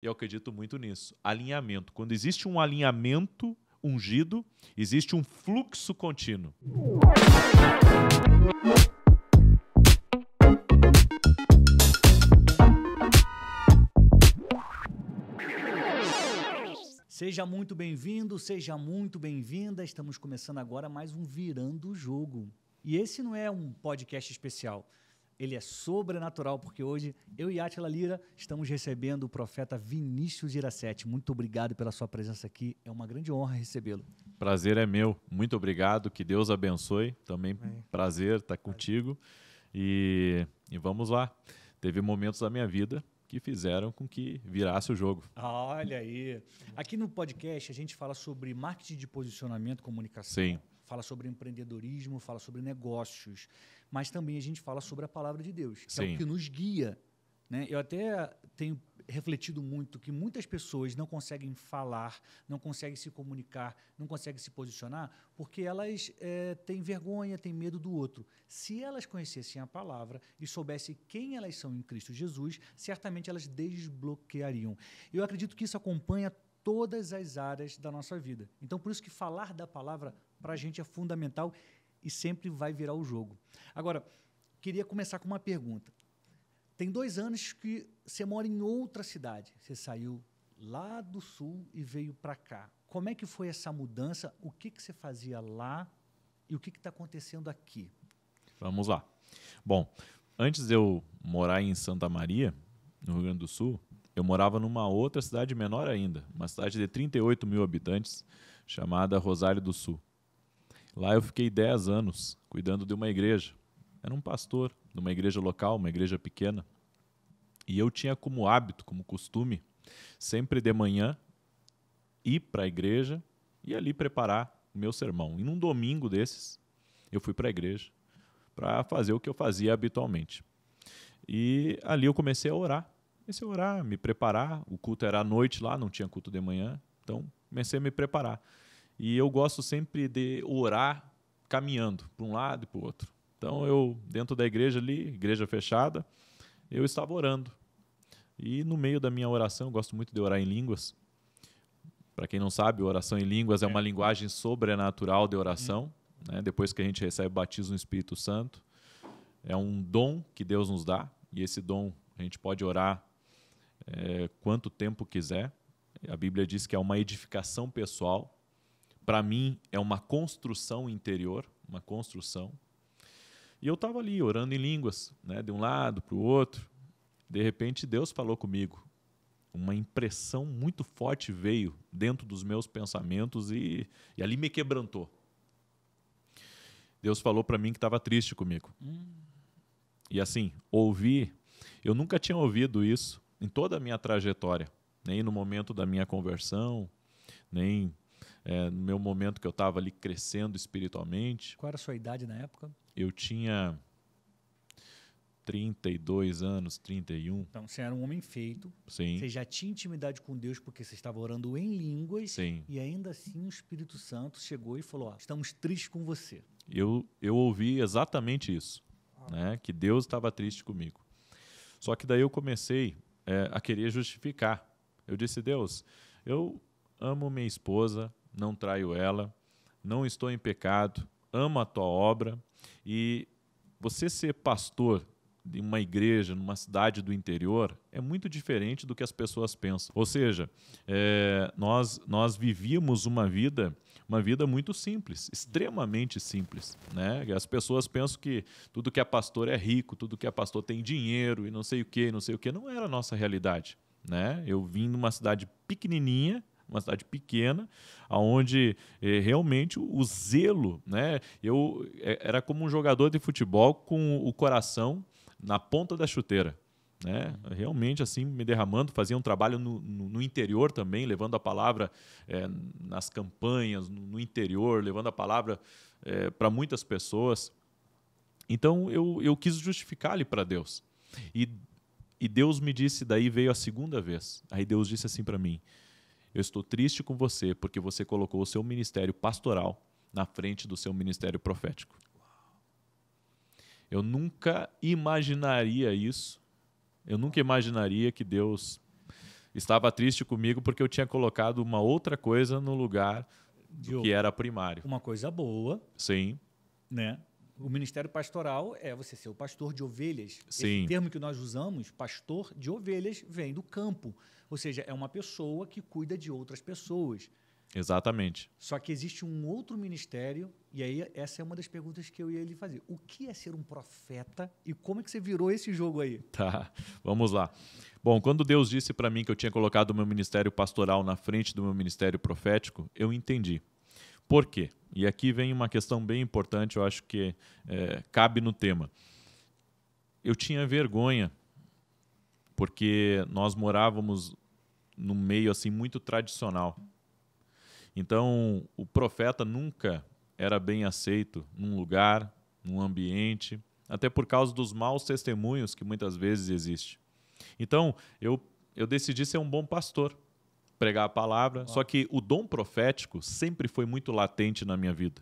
E eu acredito muito nisso. Alinhamento. Quando existe um alinhamento ungido, existe um fluxo contínuo. Seja muito bem-vindo, seja muito bem-vinda. Estamos começando agora mais um Virando o Jogo. E esse não é um podcast especial. Ele é sobrenatural, porque hoje eu e Átila Lira estamos recebendo o profeta Vinícius Girassetti. Muito obrigado pela sua presença aqui. É uma grande honra recebê-lo. Prazer é meu. Muito obrigado. Que Deus abençoe. Também prazer estar contigo. E vamos lá. Teve momentos da minha vida que fizeram com que virasse o jogo. Olha aí. Aqui no podcast a gente fala sobre marketing de posicionamento, comunicação. Sim. Fala sobre empreendedorismo, fala sobre negócios, mas também a gente fala sobre a palavra de Deus, que Sim. é o que nos guia. Né? Eu até tenho refletido muito que muitas pessoas não conseguem falar, não conseguem se comunicar, não conseguem se posicionar, porque elas têm vergonha, têm medo do outro. Se elas conhecessem a palavra e soubessem quem elas são em Cristo Jesus, certamente elas desbloqueariam. Eu acredito que isso acompanha todas as áreas da nossa vida. Então, por isso que falar da palavra para a gente é fundamental e sempre vai virar o jogo. Agora, queria começar com uma pergunta. Tem 2 anos que você mora em outra cidade. Você saiu lá do sul e veio para cá. Como é que foi essa mudança? O que você fazia lá e o que está acontecendo aqui? Vamos lá. Bom, antes de eu morar em Santa Maria, no Rio Grande do Sul, eu morava numa outra cidade menor ainda, uma cidade de 38 mil habitantes, chamada Rosário do Sul. Lá eu fiquei 10 anos cuidando de uma igreja. Era um pastor de uma igreja local, uma igreja pequena. E eu tinha como hábito, como costume, sempre de manhã ir para a igreja e ali preparar o meu sermão. E num domingo desses, eu fui para a igreja para fazer o que eu fazia habitualmente. E ali eu comecei a orar. Comecei a orar, me preparar. O culto era à noite lá, não tinha culto de manhã. Então, comecei a me preparar. E eu gosto sempre de orar caminhando para um lado e para o outro. Então, eu, dentro da igreja ali, igreja fechada, eu estava orando. E no meio da minha oração, eu gosto muito de orar em línguas. Para quem não sabe, oração em línguas é uma linguagem sobrenatural de oração. Né? Depois que a gente recebe o batismo no Espírito Santo, é um dom que Deus nos dá. E esse dom a gente pode orar quanto tempo quiser. A Bíblia diz que é uma edificação pessoal. Para mim, é uma construção interior, uma construção. E eu estava ali, orando em línguas, né, de um lado para o outro. De repente, Deus falou comigo. Uma impressão muito forte veio dentro dos meus pensamentos e ali me quebrantou. Deus falou para mim que estava triste comigo. E assim, eu nunca tinha ouvido isso em toda a minha trajetória. Nem no momento da minha conversão, nem no meu momento que eu estava ali crescendo espiritualmente. Qual era a sua idade na época? Eu tinha 32 anos, 31. Então, você era um homem feito. Sim. Você já tinha intimidade com Deus porque você estava orando em línguas. Sim. E ainda assim o Espírito Santo chegou e falou, estamos tristes com você. Eu ouvi exatamente isso, né? Que Deus estava triste comigo. Só que daí eu comecei a querer justificar. Eu disse, Deus, eu amo minha esposa, não traio ela, não estou em pecado, amo a tua obra. E você ser pastor de uma igreja, numa cidade do interior, é muito diferente do que as pessoas pensam. Ou seja, nós vivíamos uma vida muito simples, extremamente simples. Né? As pessoas pensam que tudo que é pastor é rico, tudo que é pastor tem dinheiro e não sei o quê, não sei o quê. Não era a nossa realidade. Né? Eu vim numa cidade pequenininha, uma cidade pequena, onde realmente o zelo, né? Eu era como um jogador de futebol com o coração na ponta da chuteira, né? Realmente assim me derramando, fazia um trabalho no interior também, levando a palavra nas campanhas, no interior, levando a palavra para muitas pessoas. Então eu quis justificar ali para Deus. E Deus me disse, daí veio a segunda vez. Aí Deus disse assim para mim, eu estou triste com você porque você colocou o seu ministério pastoral na frente do seu ministério profético. Eu nunca imaginaria isso. Eu nunca imaginaria que Deus estava triste comigo porque eu tinha colocado uma outra coisa no lugar do que era primário. Uma coisa boa, Sim, né? O ministério pastoral é você ser o pastor de ovelhas. sim, Esse termo que nós usamos, pastor de ovelhas, vem do campo. Ou seja, é uma pessoa que cuida de outras pessoas. exatamente. Só que existe um outro ministério, e aí essa é uma das perguntas que eu ia lhe fazer. O que é ser um profeta e como é que você virou esse jogo aí? Tá, vamos lá. Bom, quando Deus disse para mim que eu tinha colocado o meu ministério pastoral na frente do meu ministério profético, eu entendi. Por quê? E aqui vem uma questão bem importante, eu acho que cabe no tema. Eu tinha vergonha, porque nós morávamos num meio assim muito tradicional. Então, o profeta nunca era bem aceito num lugar, num ambiente, até por causa dos maus testemunhos que muitas vezes existem. Então, eu decidi ser um bom pastor, pregar a palavra, só que o dom profético sempre foi muito latente na minha vida,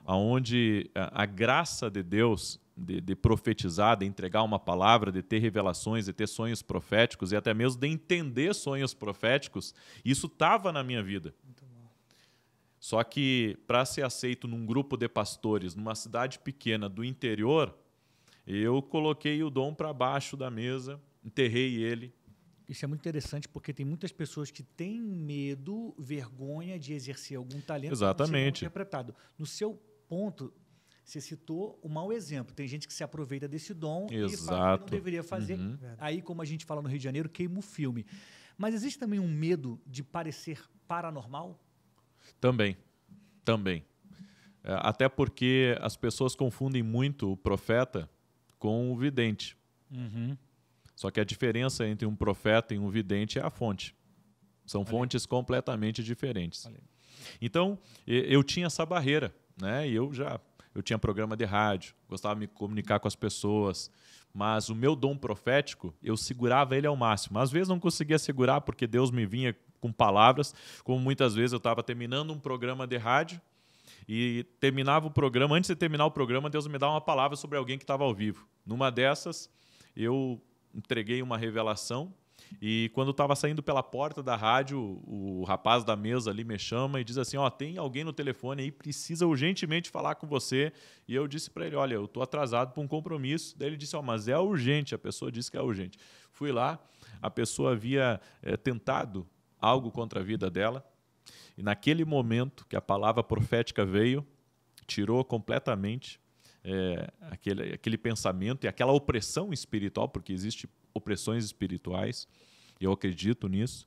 onde a graça de Deus de profetizar, de entregar uma palavra, de ter revelações, de ter sonhos proféticos e até mesmo de entender sonhos proféticos, isso estava na minha vida. Só que, para ser aceito num grupo de pastores, numa cidade pequena do interior, eu coloquei o dom para baixo da mesa, enterrei ele. Isso é muito interessante porque tem muitas pessoas que têm medo, vergonha de exercer algum talento para não ser mal Exatamente. interpretado. No seu ponto, você citou o mau exemplo. Tem gente que se aproveita desse dom e faz o que não Exato. deveria fazer. Uhum. Aí, como a gente fala no Rio de Janeiro, queima o filme. Mas existe também um medo de parecer paranormal? Também. Até porque as pessoas confundem muito o profeta com o vidente. Só que a diferença entre um profeta e um vidente é a fonte. São fontes completamente diferentes. Então, eu tinha essa barreira, né? E eu tinha programa de rádio, gostava de me comunicar com as pessoas, mas o meu dom profético, eu segurava ele ao máximo. Às vezes não conseguia segurar porque Deus me vinha com palavras, como muitas vezes eu estava terminando um programa de rádio e terminava o programa, antes de terminar o programa, Deus me dava uma palavra sobre alguém que estava ao vivo. Numa dessas, eu entreguei uma revelação e quando estava saindo pela porta da rádio, o rapaz da mesa ali me chama e diz assim, tem alguém no telefone aí, precisa urgentemente falar com você. E eu disse para ele, olha, eu estou atrasado para um compromisso. Daí ele disse, mas é urgente, a pessoa disse que é urgente. Fui lá, a pessoa havia tentado algo contra a vida dela e naquele momento que a palavra profética veio, tirou completamente aquele pensamento e aquela opressão espiritual, porque existem opressões espirituais, eu acredito nisso,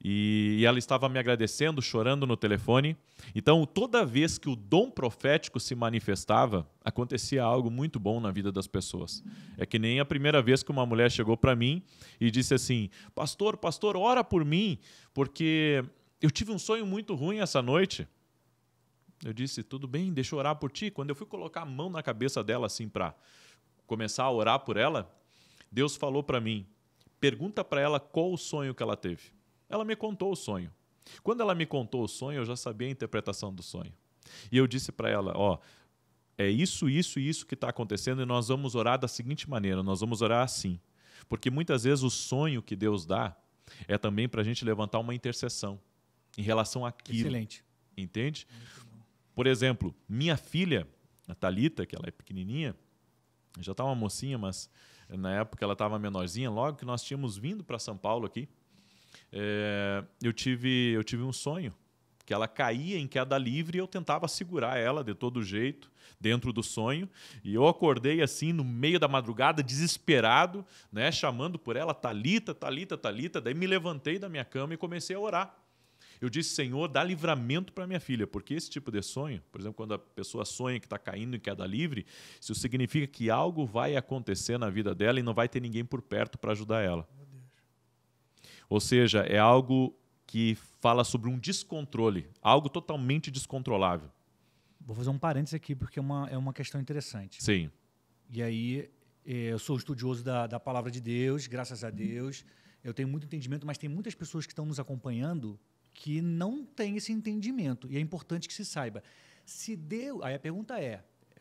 e ela estava me agradecendo, chorando no telefone. Então, toda vez que o dom profético se manifestava, acontecia algo muito bom na vida das pessoas. É que nem a primeira vez que uma mulher chegou para mim e disse assim, pastor, ora por mim, porque eu tive um sonho muito ruim essa noite. Eu disse, tudo bem, deixa eu orar por ti. Quando eu fui colocar a mão na cabeça dela assim para começar a orar por ela, Deus falou para mim, pergunta para ela qual o sonho que ela teve. Ela me contou o sonho. Quando ela me contou o sonho, eu já sabia a interpretação do sonho. E eu disse para ela, é isso que está acontecendo e nós vamos orar da seguinte maneira, nós vamos orar assim. Porque muitas vezes o sonho que Deus dá é também para a gente levantar uma intercessão em relação àquilo. Excelente. Entende? Por exemplo, minha filha, a Thalita, que ela é pequenininha, já está uma mocinha, mas na época ela estava menorzinha, logo que nós tínhamos vindo para São Paulo aqui, eu tive um sonho, que ela caía em queda livre e eu tentava segurar ela de todo jeito, dentro do sonho, e eu acordei assim, no meio da madrugada, desesperado, né, chamando por ela, Thalita, Thalita, Thalita, daí me levantei da minha cama e comecei a orar. Eu disse, Senhor, dá livramento para minha filha, porque esse tipo de sonho, por exemplo, quando a pessoa sonha que está caindo em queda livre, isso significa que algo vai acontecer na vida dela e não vai ter ninguém por perto para ajudar ela. Ou seja, é algo que fala sobre um descontrole, algo totalmente descontrolável. Vou fazer um parênteses aqui, porque é uma questão interessante. Sim. E aí, eu sou estudioso da palavra de Deus, graças a Deus. Eu tenho muito entendimento, mas tem muitas pessoas que estão nos acompanhando que não têm esse entendimento. E é importante que se saiba. Se Deus... Aí a pergunta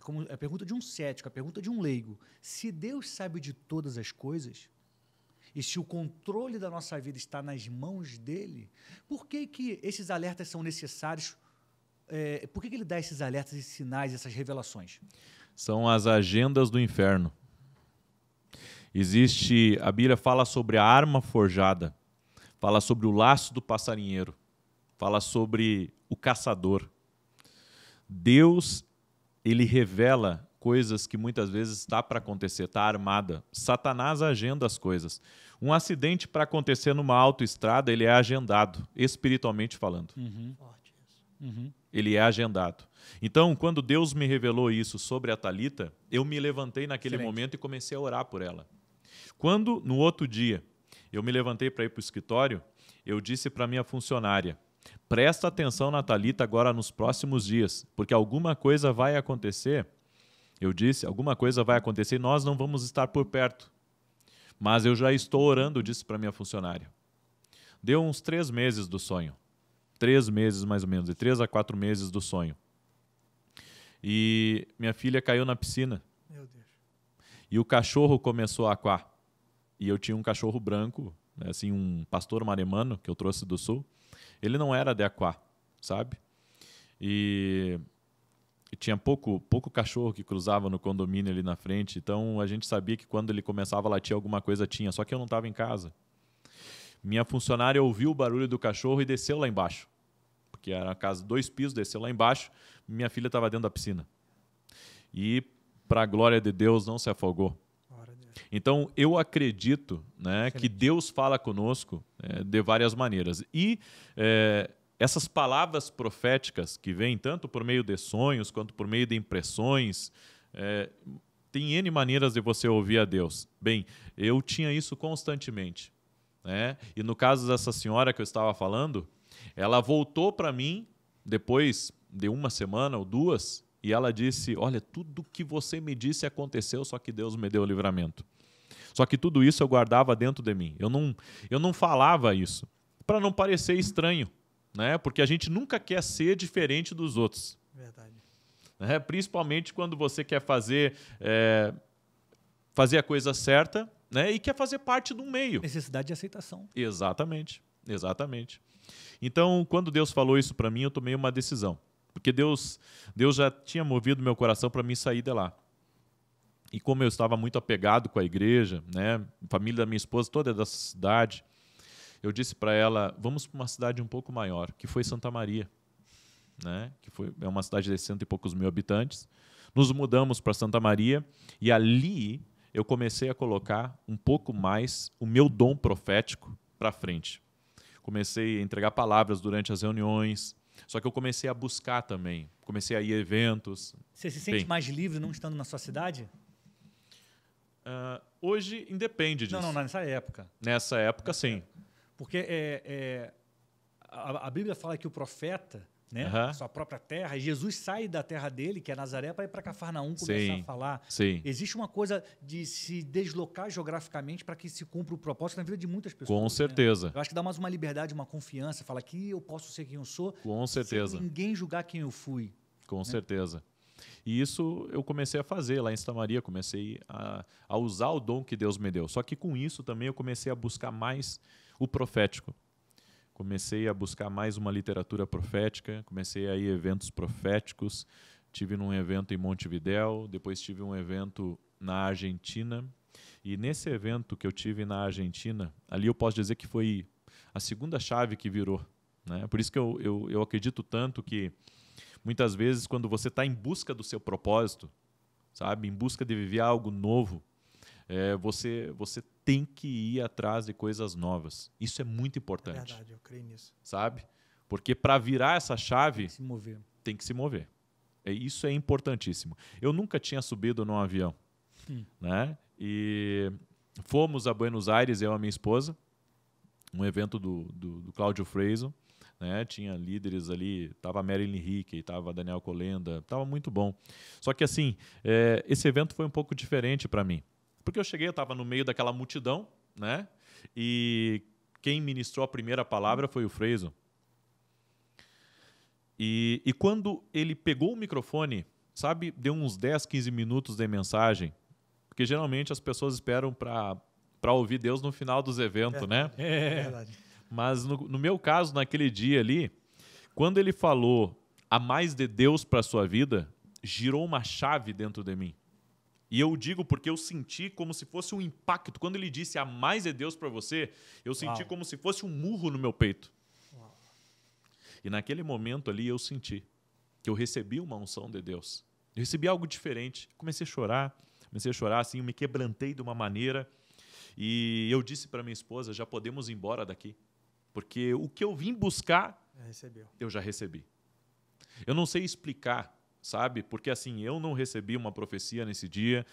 como a pergunta de um cético, a pergunta de um leigo. Se Deus sabe de todas as coisas, e se o controle da nossa vida está nas mãos dele, por que que esses alertas são necessários? Por que que ele dá esses alertas, esses sinais, essas revelações? São as agendas do inferno. Existe, a Bíblia fala sobre a arma forjada, fala sobre o laço do passarinheiro, fala sobre o caçador. Deus, ele revela coisas que muitas vezes está para acontecer, está armada. Satanás agenda as coisas. Um acidente para acontecer numa autoestrada, ele é agendado, espiritualmente falando. Forte isso. Ele é agendado. Então, quando Deus me revelou isso sobre a Thalita, eu me levantei naquele momento e comecei a orar por ela. Quando, no outro dia, eu me levantei para ir para o escritório, eu disse para minha funcionária, presta atenção na Thalita agora nos próximos dias, porque alguma coisa vai acontecer. Eu disse, alguma coisa vai acontecer e nós não vamos estar por perto. Mas eu já estou orando, eu disse para minha funcionária. Deu uns 3 meses do sonho. 3 meses mais ou menos, de 3 a 4 meses do sonho. E minha filha caiu na piscina. Meu Deus. E o cachorro começou a aquar. E eu tinha um cachorro branco, assim, um pastor maremano que eu trouxe do sul. Ele não era de aquar, sabe? E tinha pouco cachorro que cruzava no condomínio ali na frente. Então a gente sabia que quando ele começava a latir alguma coisa tinha. Só que eu não estava em casa. Minha funcionária ouviu o barulho do cachorro e desceu lá embaixo. Porque era uma casa 2 pisos, desceu lá embaixo. Minha filha estava dentro da piscina. E, para a glória de Deus, não se afogou. Então, eu acredito, né, que Deus fala conosco de várias maneiras. E essas palavras proféticas que vêm tanto por meio de sonhos quanto por meio de impressões, tem N maneiras de você ouvir a Deus. Bem, eu tinha isso constantemente. Né? E no caso dessa senhora que eu estava falando, ela voltou para mim depois de 1 semana ou 2 e ela disse, olha, tudo que você me disse aconteceu, só que Deus me deu o livramento. Só que tudo isso eu guardava dentro de mim. Eu não falava isso, para não parecer estranho, né? Porque a gente nunca quer ser diferente dos outros. Verdade. Né? Principalmente quando você quer fazer a coisa certa, né? E quer fazer parte de um meio. Necessidade de aceitação. Exatamente, exatamente. Então, quando Deus falou isso para mim, eu tomei uma decisão. Porque Deus já tinha movido meu coração para mim sair de lá. E como eu estava muito apegado com a igreja, né, a família da minha esposa toda é dessa cidade, eu disse para ela, vamos para uma cidade um pouco maior, que foi Santa Maria, né, é uma cidade de 100 e poucos mil habitantes. Nos mudamos para Santa Maria e ali eu comecei a colocar um pouco mais o meu dom profético para frente. Comecei a entregar palavras durante as reuniões, só que eu comecei a buscar também, comecei a ir a eventos. Você se sente mais livre não estando na sua cidade? Hoje independe disso. Não, nessa época. Nessa época, sim. Porque a Bíblia fala que o profeta, né, sua própria terra, Jesus sai da terra dele, que é Nazaré, para ir para Cafarnaum começar a falar. Sim. Existe uma coisa de se deslocar geograficamente para que se cumpra o propósito na vida de muitas pessoas. Com certeza. Né? Eu acho que dá mais uma liberdade, uma confiança, fala que eu posso ser quem eu sou, com certeza, sem ninguém julgar quem eu fui. Com certeza. E isso eu comecei a fazer lá em Santa Maria, comecei a usar o dom que Deus me deu. Só que com isso também eu comecei a buscar mais o profético. Comecei a buscar mais uma literatura profética, comecei a ir a eventos proféticos. Tive num evento em Montevidéu, depois tive um evento na Argentina. E nesse evento que eu tive na Argentina, ali eu posso dizer que foi a segunda chave que virou. Né? Por isso que eu acredito tanto que muitas vezes, quando você está em busca do seu propósito, sabe, em busca de viver algo novo, você tem que ir atrás de coisas novas. Isso é muito importante. É verdade, eu creio nisso. Sabe? Porque para virar essa chave, tem que se mover. Isso é importantíssimo. Eu nunca tinha subido num avião. Né? E fomos a Buenos Aires, eu e a minha esposa, um evento do Cláudio Freison. Né? Tinha líderes ali, estava a Marilyn Henrique, estava Daniel Colenda, estava muito bom. Só que assim, esse evento foi um pouco diferente para mim. Porque eu cheguei, eu estava no meio daquela multidão, né? E quem ministrou a primeira palavra foi o Freison. E quando ele pegou o microfone, sabe, deu uns 10, 15 minutos de mensagem, porque geralmente as pessoas esperam para para ouvir Deus no final dos eventos, né? É verdade. Mas no meu caso, naquele dia ali, quando ele falou a mais de Deus para a sua vida, girou uma chave dentro de mim. E eu digo porque eu senti como se fosse um impacto. Quando ele disse a mais de Deus para você, eu senti como se fosse um murro no meu peito. Uau. E naquele momento ali eu senti que eu recebi uma unção de Deus. Eu recebi algo diferente. Comecei a chorar assim, eu me quebrantei de uma maneira. E eu disse para minha esposa, já podemos ir embora daqui. Porque o que eu vim buscar, Recebeu. eu já recebi. Eu não sei explicar, sabe? Porque assim, eu não recebi uma profecia nesse dia,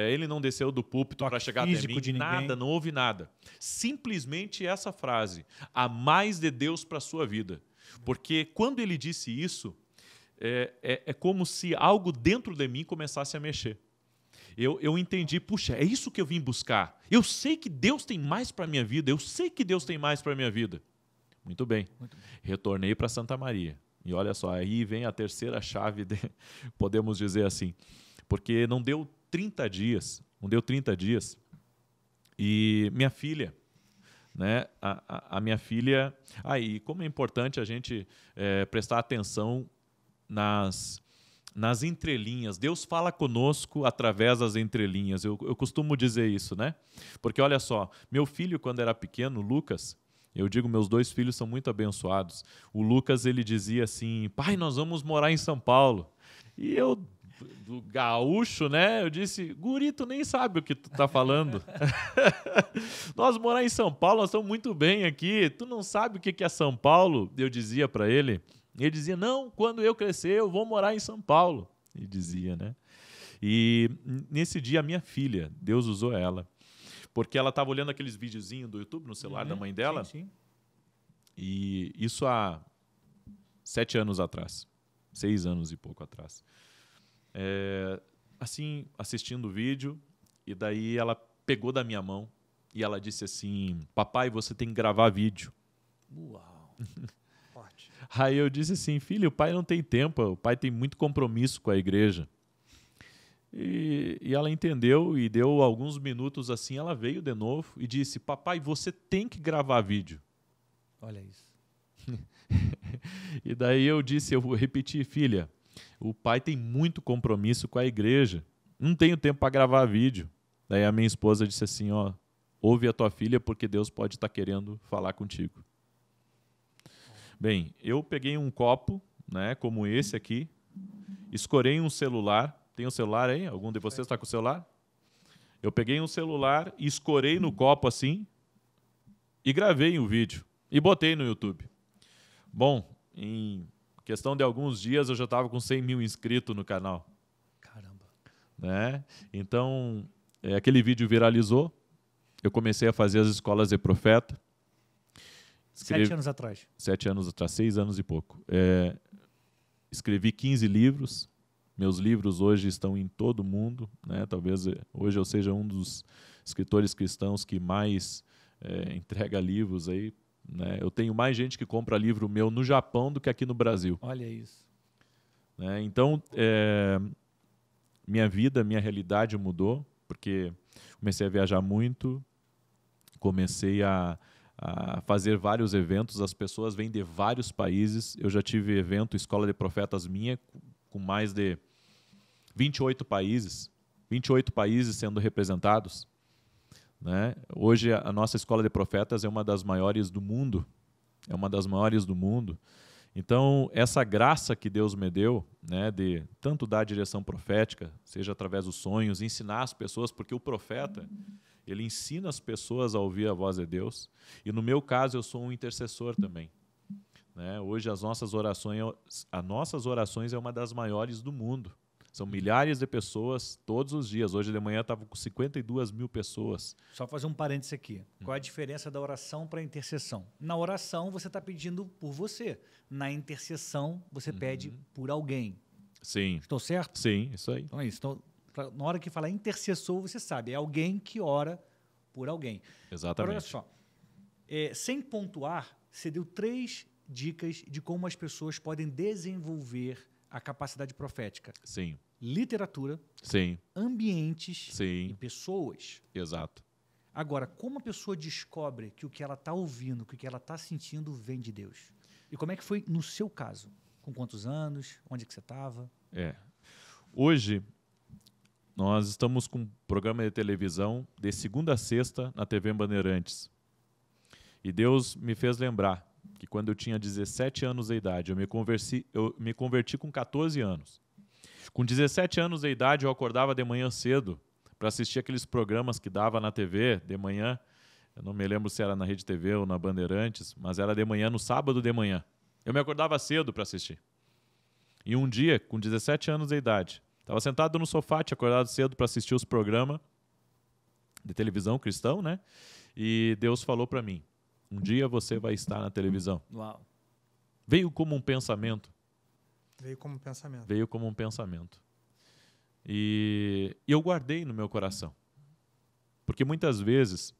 ele não desceu do púlpito para chegar até mim, de nada, ninguém. não houve nada. Simplesmente essa frase, a mais de Deus para a sua vida. Porque quando ele disse isso, é como se algo dentro de mim começasse a mexer. Eu entendi, puxa, é isso que eu vim buscar. Eu sei que Deus tem mais para a minha vida, eu sei que Deus tem mais para a minha vida. Muito bem. Retornei para Santa Maria. E olha só, aí vem a terceira chave, podemos dizer assim. Porque não deu 30 dias, e minha filha, né, a minha filha... e como é importante a gente prestar atenção nas entrelinhas. Deus fala conosco através das entrelinhas. Eu costumo dizer isso, né? Porque olha só, meu filho, quando era pequeno, Lucas, eu digo, meus 2 filhos são muito abençoados. O Lucas, ele dizia assim, pai, nós vamos morar em São Paulo. E eu, do gaúcho, né? Eu disse, guri, tu nem sabe o que tu tá falando. Nós morar em São Paulo, nós estamos muito bem aqui. Tu não sabe o que é São Paulo? Eu dizia para ele. Ele dizia, não, quando eu crescer, eu vou morar em São Paulo. Ele dizia, né? E nesse dia, a minha filha, Deus usou ela, porque ela estava olhando aqueles videozinhos do YouTube no celular da mãe dela. Sim. E isso há 7 anos atrás, 6 anos e pouco atrás. Assim, assistindo o vídeo, e daí ela pegou da minha mão e ela disse assim, papai, você tem que gravar vídeo. Uau. Forte. Aí eu disse assim, filho, o pai não tem tempo, o pai tem muito compromisso com a igreja. E ela entendeu e deu alguns minutos assim, ela veio de novo e disse, papai, você tem que gravar vídeo. Olha isso. E daí eu repeti, filha, o pai tem muito compromisso com a igreja, não tenho tempo para gravar vídeo. Daí a minha esposa disse assim, ouve a tua filha porque Deus pode estar querendo falar contigo. Bem, eu peguei um copo, né, como esse aqui, escorei um celular. Tem um celular aí? Algum de vocês está com o celular? Eu peguei um celular e escorei no copo assim e gravei um vídeo e botei no YouTube. Bom, em questão de alguns dias eu já estava com 100 mil inscritos no canal. Caramba. Né? Então, aquele vídeo viralizou. Eu comecei a fazer as escolas de profeta. 7 anos atrás. 7 anos atrás, 6 anos e pouco. Escrevi 15 livros. Meus livros hoje estão em todo o mundo, né? Talvez hoje eu seja um dos escritores cristãos que mais entrega livros aí, né? Eu tenho mais gente que compra livro meu no Japão do que aqui no Brasil. Olha isso. Né? Então, minha vida, minha realidade mudou, porque comecei a viajar muito, comecei a fazer vários eventos, as pessoas vêm de vários países. Eu já tive evento, Escola de Profetas minha, com mais de 28 países sendo representados. Né? Hoje, a nossa Escola de Profetas é uma das maiores do mundo. Então, essa graça que Deus me deu, né, de tanto dar a direção profética, seja através dos sonhos, ensinar as pessoas, porque o profeta, ele ensina as pessoas a ouvir a voz de Deus. E no meu caso, eu sou um intercessor também. Né? Hoje, as nossas orações é uma das maiores do mundo. São milhares de pessoas todos os dias. Hoje de manhã estava com 52 mil pessoas. Só fazer um parênteses aqui. Qual é a diferença da oração para a intercessão? Na oração, você está pedindo por você. Na intercessão, você pede por alguém. Sim. Estou certo? Sim, isso aí. Então é isso. Então, na hora que falar intercessor, você sabe. É alguém que ora por alguém. Exatamente. Agora, olha só. Sem pontuar, você deu 3 dicas de como as pessoas podem desenvolver a capacidade profética. Sim. Literatura, Sim. ambientes Sim. e pessoas. Exato. Agora, como a pessoa descobre que o que ela está ouvindo, que o que ela está sentindo vem de Deus? E como é que foi no seu caso? Com quantos anos? Onde que você estava? Hoje, nós estamos com um programa de televisão de segunda a sexta na TV Bandeirantes. E Deus me fez lembrar que quando eu tinha 17 anos de idade, eu me converti com 14 anos. Com 17 anos de idade, eu acordava de manhã cedo para assistir aqueles programas que dava na TV de manhã. Eu não me lembro se era na Rede TV ou na Bandeirantes, mas era de manhã, no sábado de manhã. Eu me acordava cedo para assistir. E um dia, com 17 anos de idade, estava sentado no sofá, tinha acordado cedo para assistir os programas de televisão cristão, né? E Deus falou para mim, um dia você vai estar na televisão. Uau. Veio como um pensamento. Veio como pensamento. Veio como um pensamento. E eu guardei no meu coração. Porque muitas vezes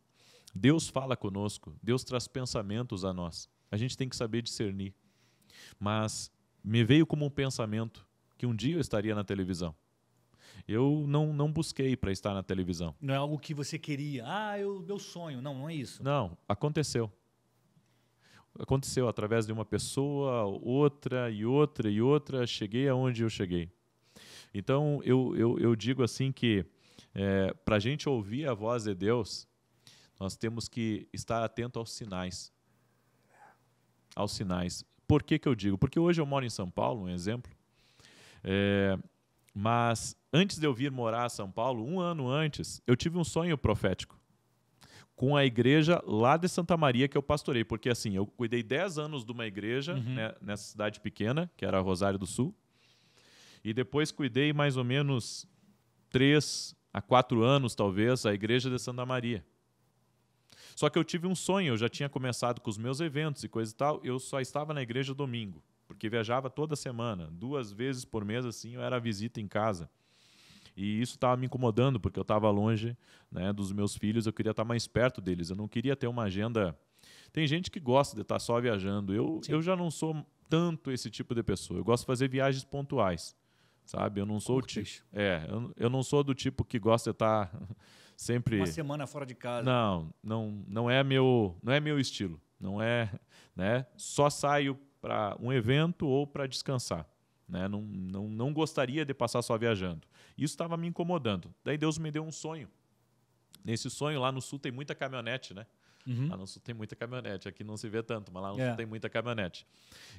Deus fala conosco, Deus traz pensamentos a nós. A gente tem que saber discernir. Mas me veio como um pensamento que um dia eu estaria na televisão. Eu não busquei para estar na televisão. Não é algo que você queria. Meu sonho. Não, não é isso. Não, aconteceu. Aconteceu através de uma pessoa, outra e outra e outra, cheguei aonde eu cheguei. Então, eu digo assim que para a gente ouvir a voz de Deus, nós temos que estar atento aos sinais. Aos sinais. Por que eu digo? Porque hoje eu moro em São Paulo, um exemplo, mas antes de eu vir morar em São Paulo, um ano antes, eu tive um sonho profético com a igreja lá de Santa Maria que eu pastorei, porque assim, eu cuidei 10 anos de uma igreja nessa cidade pequena, que era Rosário do Sul, e depois cuidei mais ou menos 3 a 4 anos, talvez, a igreja de Santa Maria. Só que eu tive um sonho, eu já tinha começado com os meus eventos e coisa e tal, eu só estava na igreja domingo, porque viajava toda semana, 2 vezes por mês, assim, eu era visita em casa. E isso estava me incomodando, porque eu estava longe, né, dos meus filhos, eu queria estar mais perto deles, eu não queria ter uma agenda... Tem gente que gosta de estar só viajando, eu já não sou tanto esse tipo de pessoa, eu gosto de fazer viagens pontuais, sabe? Eu não sou eu não sou do tipo que gosta de estar sempre... Uma semana fora de casa. Não é meu estilo, não é, né? Só saio para um evento ou para descansar. Né? Não gostaria de passar só viajando. Isso estava me incomodando. Daí Deus me deu um sonho. Nesse sonho, lá no sul tem muita caminhonete, né? Lá no sul tem muita caminhonete. Aqui não se vê tanto, mas lá no sul tem muita caminhonete.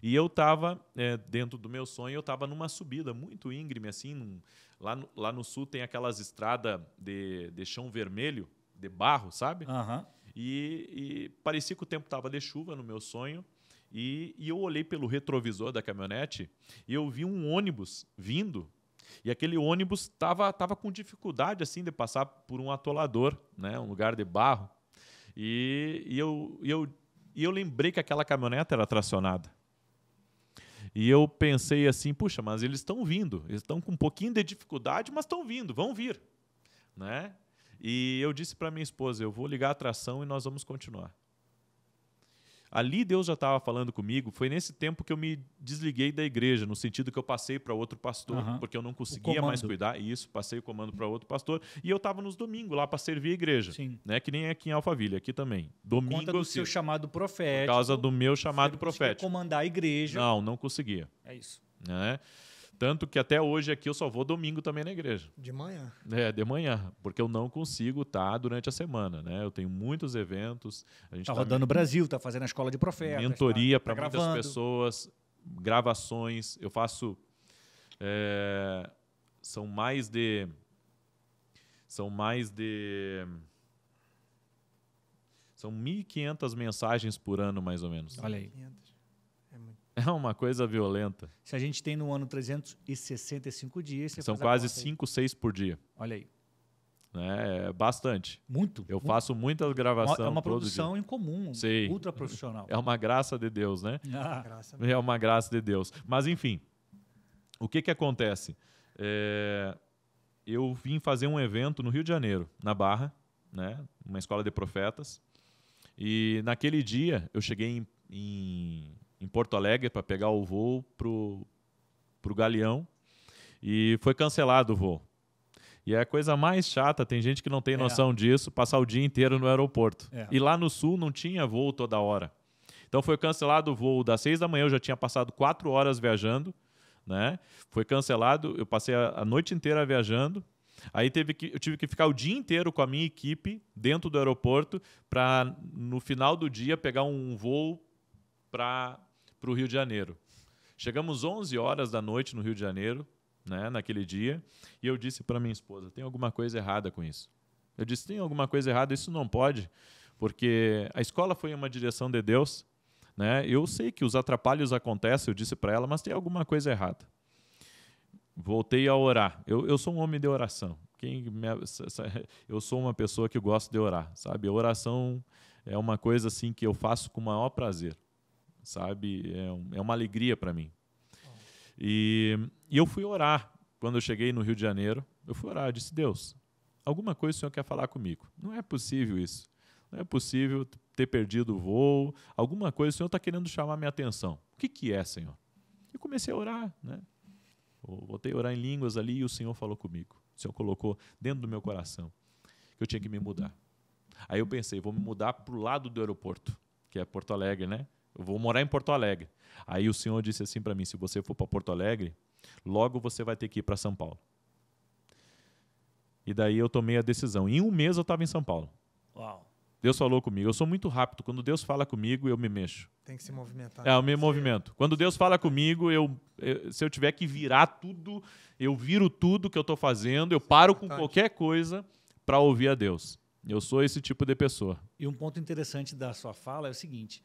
E eu estava, dentro do meu sonho, eu estava numa subida muito íngreme, assim. Lá no sul tem aquelas estradas de chão vermelho, de barro, sabe? E parecia que o tempo estava de chuva no meu sonho. E eu olhei pelo retrovisor da caminhonete e eu vi um ônibus vindo. E aquele ônibus estava com dificuldade assim de passar por um atolador, né, um lugar de barro. E eu lembrei que aquela caminhonete era tracionada. E eu pensei assim, puxa, mas eles estão vindo. Eles estão com um pouquinho de dificuldade, mas estão vindo, vão vir. Né? E eu disse para minha esposa, eu vou ligar a tração e nós vamos continuar. Ali Deus já estava falando comigo, foi nesse tempo que eu me desliguei da igreja, no sentido que eu passei para outro pastor, porque eu não conseguia mais cuidar, isso, passei o comando para outro pastor, e eu estava nos domingos lá para servir a igreja, né, que nem aqui em Alphaville, aqui também. Domingo, por conta do seu chamado profético. Por causa do meu chamado profético. Comandar a igreja. Não conseguia. É isso. Né? Tanto que até hoje aqui eu só vou domingo também na igreja. De manhã? De manhã, porque eu não consigo estar durante a semana, né? Eu tenho muitos eventos. A gente está rodando o Brasil, está fazendo a escola de profetas. Mentoria para muitas pessoas, gravações. Eu faço... São mais de 1.500 mensagens por ano, mais ou menos. Olha aí. É uma coisa violenta. Se a gente tem no ano 365 dias... São quase 5, 6 por dia. Olha aí. É bastante. Muito. Eu faço muitas gravações. É uma produção incomum, ultra profissional. É uma graça de Deus, né? É uma graça de Deus. Mas, enfim, o que acontece? Eu vim fazer um evento no Rio de Janeiro, na Barra, né? Uma escola de profetas. E naquele dia eu cheguei em Porto Alegre para pegar o voo pro Galeão e foi cancelado o voo. E é a coisa mais chata, tem gente que não tem noção disso, passar o dia inteiro no aeroporto. E lá no Sul não tinha voo toda hora. Então foi cancelado o voo das 6 da manhã, eu já tinha passado 4 horas viajando, né? Foi cancelado, eu passei a noite inteira viajando. Aí eu tive que ficar o dia inteiro com a minha equipe dentro do aeroporto para, no final do dia, pegar um voo para o Rio de Janeiro. Chegamos 11 horas da noite no Rio de Janeiro, né, naquele dia, e eu disse para minha esposa, tem alguma coisa errada com isso. Eu disse, tem alguma coisa errada, isso não pode, porque a escola foi em uma direção de Deus, né? Eu sei que os atrapalhos acontecem, eu disse para ela, mas tem alguma coisa errada. Voltei a orar. Eu sou um homem de oração. Eu sou uma pessoa que gosta de orar, sabe? A oração é uma coisa assim que eu faço com o maior prazer, sabe? É uma alegria para mim. E eu fui orar. Quando eu cheguei no Rio de Janeiro, eu fui orar. Eu disse, Deus, alguma coisa o Senhor quer falar comigo. Não é possível isso. Não é possível ter perdido o voo. Alguma coisa o Senhor está querendo chamar minha atenção. O que é, Senhor? Eu comecei a orar, né? Voltei a orar em línguas ali e o Senhor falou comigo. O Senhor colocou dentro do meu coração que eu tinha que me mudar. Aí eu pensei, vou me mudar para o lado do aeroporto, que é Porto Alegre, né? Eu vou morar em Porto Alegre. Aí o Senhor disse assim para mim, se você for para Porto Alegre, logo você vai ter que ir para São Paulo. E daí eu tomei a decisão. Em um mês eu estava em São Paulo. Uau. Deus falou comigo. Eu sou muito rápido. Quando Deus fala comigo, eu me mexo. Tem que se movimentar. Eu me movimento. Quando Deus fala comigo, se eu tiver que virar tudo, eu viro tudo que eu estou fazendo, eu paro com qualquer coisa para ouvir a Deus. Eu sou esse tipo de pessoa. E um ponto interessante da sua fala é o seguinte,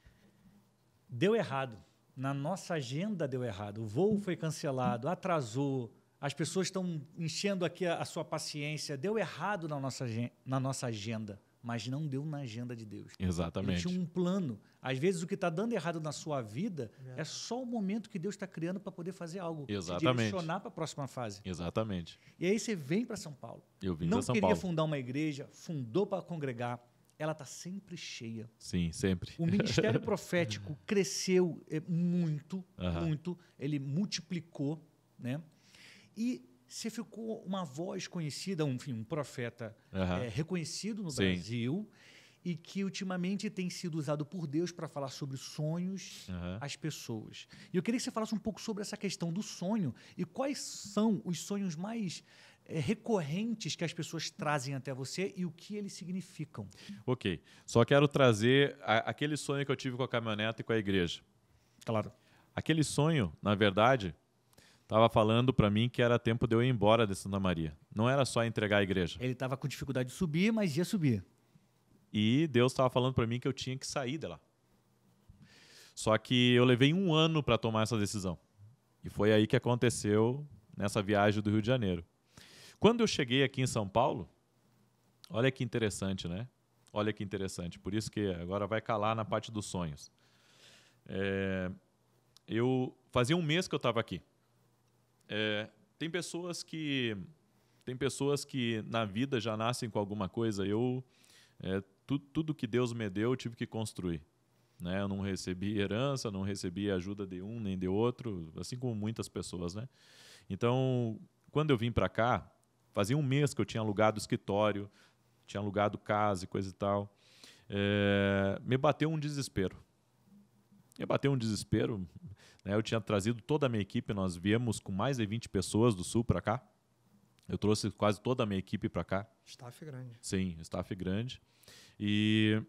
deu errado. Na nossa agenda deu errado. O voo foi cancelado, atrasou, as pessoas estão enchendo aqui a sua paciência. Deu errado na nossa agenda. Mas não deu na agenda de Deus. Exatamente. Ele tinha um plano. Às vezes, o que está dando errado na sua vida é só o momento que Deus está criando para poder fazer algo. Exatamente. Te direcionar para a próxima fase. Exatamente. E aí você vem para São Paulo. Eu vim para São Paulo. Não queria fundar uma igreja, fundou para congregar. Ela está sempre cheia. Sim, sempre. O ministério profético cresceu muito, muito. Ele multiplicou, né? E você ficou uma voz conhecida, um profeta reconhecido no Brasil e que ultimamente tem sido usado por Deus para falar sobre sonhos às pessoas. E eu queria que você falasse um pouco sobre essa questão do sonho e quais são os sonhos mais recorrentes que as pessoas trazem até você e o que eles significam. Ok. Só quero trazer aquele sonho que eu tive com a caminhonete e com a igreja. Claro. Aquele sonho, na verdade, estava falando para mim que era tempo de eu ir embora de Santa Maria. Não era só entregar a igreja. Ele estava com dificuldade de subir, mas ia subir. E Deus estava falando para mim que eu tinha que sair de lá. Só que eu levei 1 ano para tomar essa decisão. E foi aí que aconteceu nessa viagem do Rio de Janeiro. Quando eu cheguei aqui em São Paulo, olha que interessante, né? Olha que interessante. Por isso que agora vai calar na parte dos sonhos. Eu fazia 1 mês que eu estava aqui. Tem pessoas que na vida já nascem com alguma coisa. Tudo que Deus me deu eu tive que construir, né? Eu não recebi herança, não recebi ajuda de um nem de outro, assim como muitas pessoas, né? Então, quando eu vim para cá, fazia 1 mês que eu tinha alugado escritório, tinha alugado casa e coisa e tal. Me bateu um desespero. Né? Eu tinha trazido toda a minha equipe, nós viemos com mais de 20 pessoas do Sul para cá. Eu trouxe quase toda a minha equipe para cá. Staff grande. Sim, staff grande. E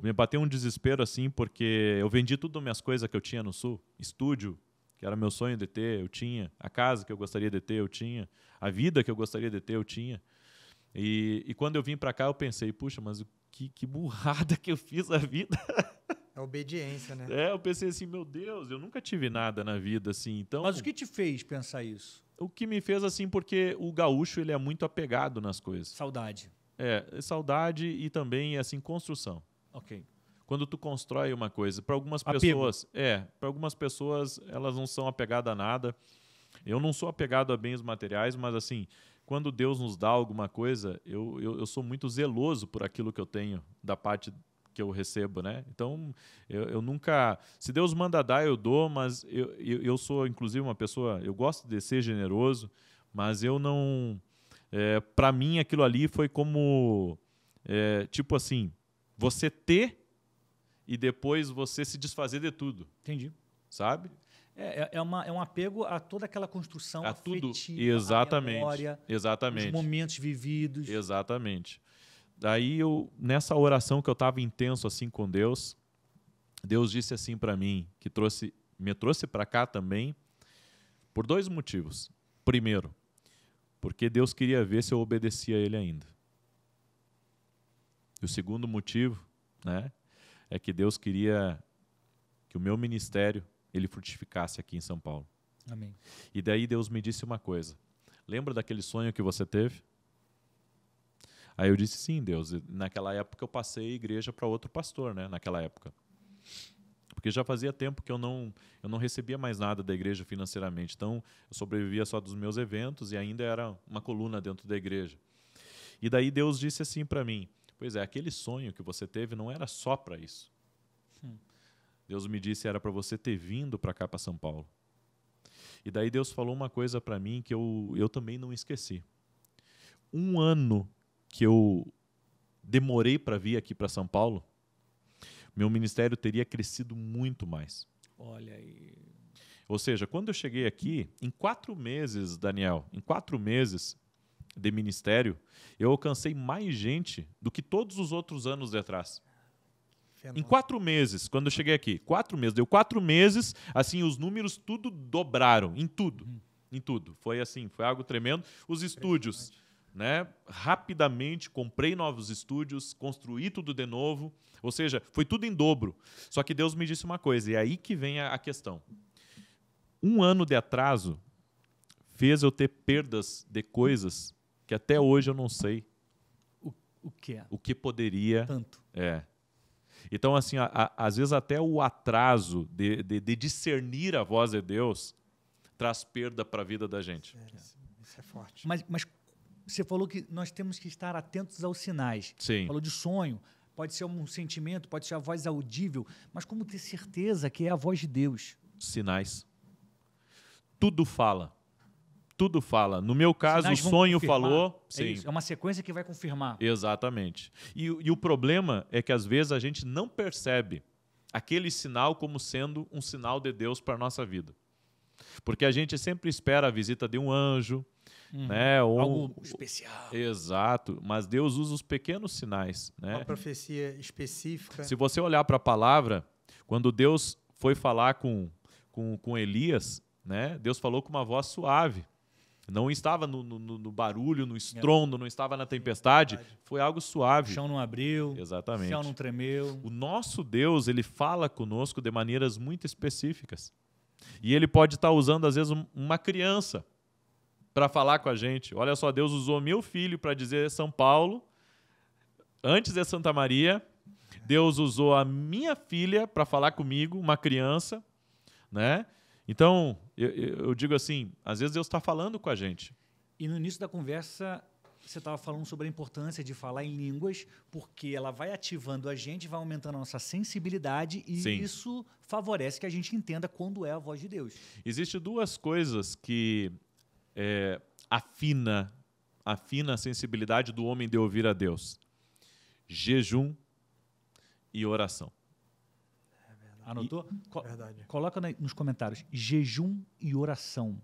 me bateu um desespero assim, porque eu vendi tudo as minhas coisas que eu tinha no Sul. Estúdio, que era meu sonho de ter, eu tinha. A casa que eu gostaria de ter, eu tinha. A vida que eu gostaria de ter, eu tinha. E quando eu vim para cá, eu pensei, puxa, mas que burrada que eu fiz a vida. É obediência, né? Eu pensei assim, meu Deus, eu nunca tive nada na vida assim. Então, mas o que te fez pensar isso? O que me fez assim, porque o gaúcho ele é muito apegado nas coisas. Saudade. Saudade e também assim construção. Ok. Quando tu constrói uma coisa, para algumas pessoas, elas não são apegadas a nada. Eu não sou apegado a bens materiais, mas assim, quando Deus nos dá alguma coisa, eu sou muito zeloso por aquilo que eu tenho da parte que eu recebo, né? Então, eu nunca... Se Deus manda dar, eu dou, mas eu sou, inclusive, uma pessoa... Eu gosto de ser generoso, mas eu não Para mim, aquilo ali foi como, tipo assim, você ter e depois você se desfazer de tudo, Entendi. sabe? É um apego a toda aquela construção A tudo. afetiva, Exatamente. a memória, os Exatamente. momentos vividos. Exatamente. Daí, nessa oração que eu estava intenso assim com Deus, Deus disse assim para mim, que me trouxe para cá também, por 2 motivos. Primeiro, porque Deus queria ver se eu obedecia a Ele ainda. E o segundo motivo, né, é que Deus queria que o meu ministério ele frutificasse aqui em São Paulo. Amém. E daí Deus me disse uma coisa. Lembra daquele sonho que você teve? Aí eu disse, sim, Deus. E naquela época eu passei a igreja para outro pastor, né? Naquela época. Porque já fazia tempo que eu não recebia mais nada da igreja financeiramente. Então, eu sobrevivia só dos meus eventos e ainda era uma coluna dentro da igreja. E daí Deus disse assim para mim, pois é, aquele sonho que você teve não era só para isso. Deus me disse era para você ter vindo para cá, para São Paulo. E daí Deus falou uma coisa para mim que eu também não esqueci. 1 ano que eu demorei para vir aqui para São Paulo, meu ministério teria crescido muito mais. Olha aí. Ou seja, quando eu cheguei aqui, em 4 meses, Daniel, em 4 meses de ministério, eu alcancei mais gente do que todos os outros anos de atrás. Em 4 meses, quando eu cheguei aqui, 4 meses, deu 4 meses, assim, os números tudo dobraram, em tudo, em tudo. Foi assim, foi algo tremendo. Os estúdios, né, rapidamente comprei novos estúdios, construí tudo de novo, ou seja, foi tudo em dobro. Só que Deus me disse uma coisa, e é aí que vem a questão. 1 ano de atraso fez eu ter perdas de coisas que até hoje eu não sei O que é? o que poderia... Tanto. Então, assim, às vezes até o atraso de discernir a voz de Deus traz perda para a vida da gente. Isso é forte. Mas você falou que nós temos que estar atentos aos sinais. Sim. Falou de sonho, pode ser um sentimento, pode ser a voz audível, mas como ter certeza que é a voz de Deus? Sinais. Tudo fala. Tudo fala. No meu caso, Sinais o vão sonho confirmar. falou... É Sim. isso, é uma sequência que vai confirmar. Exatamente. E o problema é que, às vezes, a gente não percebe aquele sinal como sendo um sinal de Deus para a nossa vida. Porque a gente sempre espera a visita de um anjo, né? Ou... Algo especial. Exato. Mas Deus usa os pequenos sinais, né? Uma profecia específica. Se você olhar para a palavra, quando Deus foi falar com Elias, né? Deus falou com uma voz suave. Não estava no barulho, no estrondo, não estava na tempestade. Foi algo O suave. chão não abriu, Exatamente. o céu não tremeu. O nosso Deus, ele fala conosco de maneiras muito específicas. E ele pode estar usando, às vezes, uma criança para falar com a gente. Olha só, Deus usou meu filho para dizer São Paulo, antes de Santa Maria. Deus usou a minha filha para falar comigo, uma criança, né? Então, eu digo assim, às vezes Deus está falando com a gente. E no início da conversa, você estava falando sobre a importância de falar em línguas, porque ela vai ativando a gente, vai aumentando a nossa sensibilidade e Sim. isso favorece que a gente entenda quando é a voz de Deus. Existem 2 coisas que afina a sensibilidade do homem de ouvir a Deus. Jejum e oração. Anotou? Verdade. Coloca nos comentários, jejum e oração.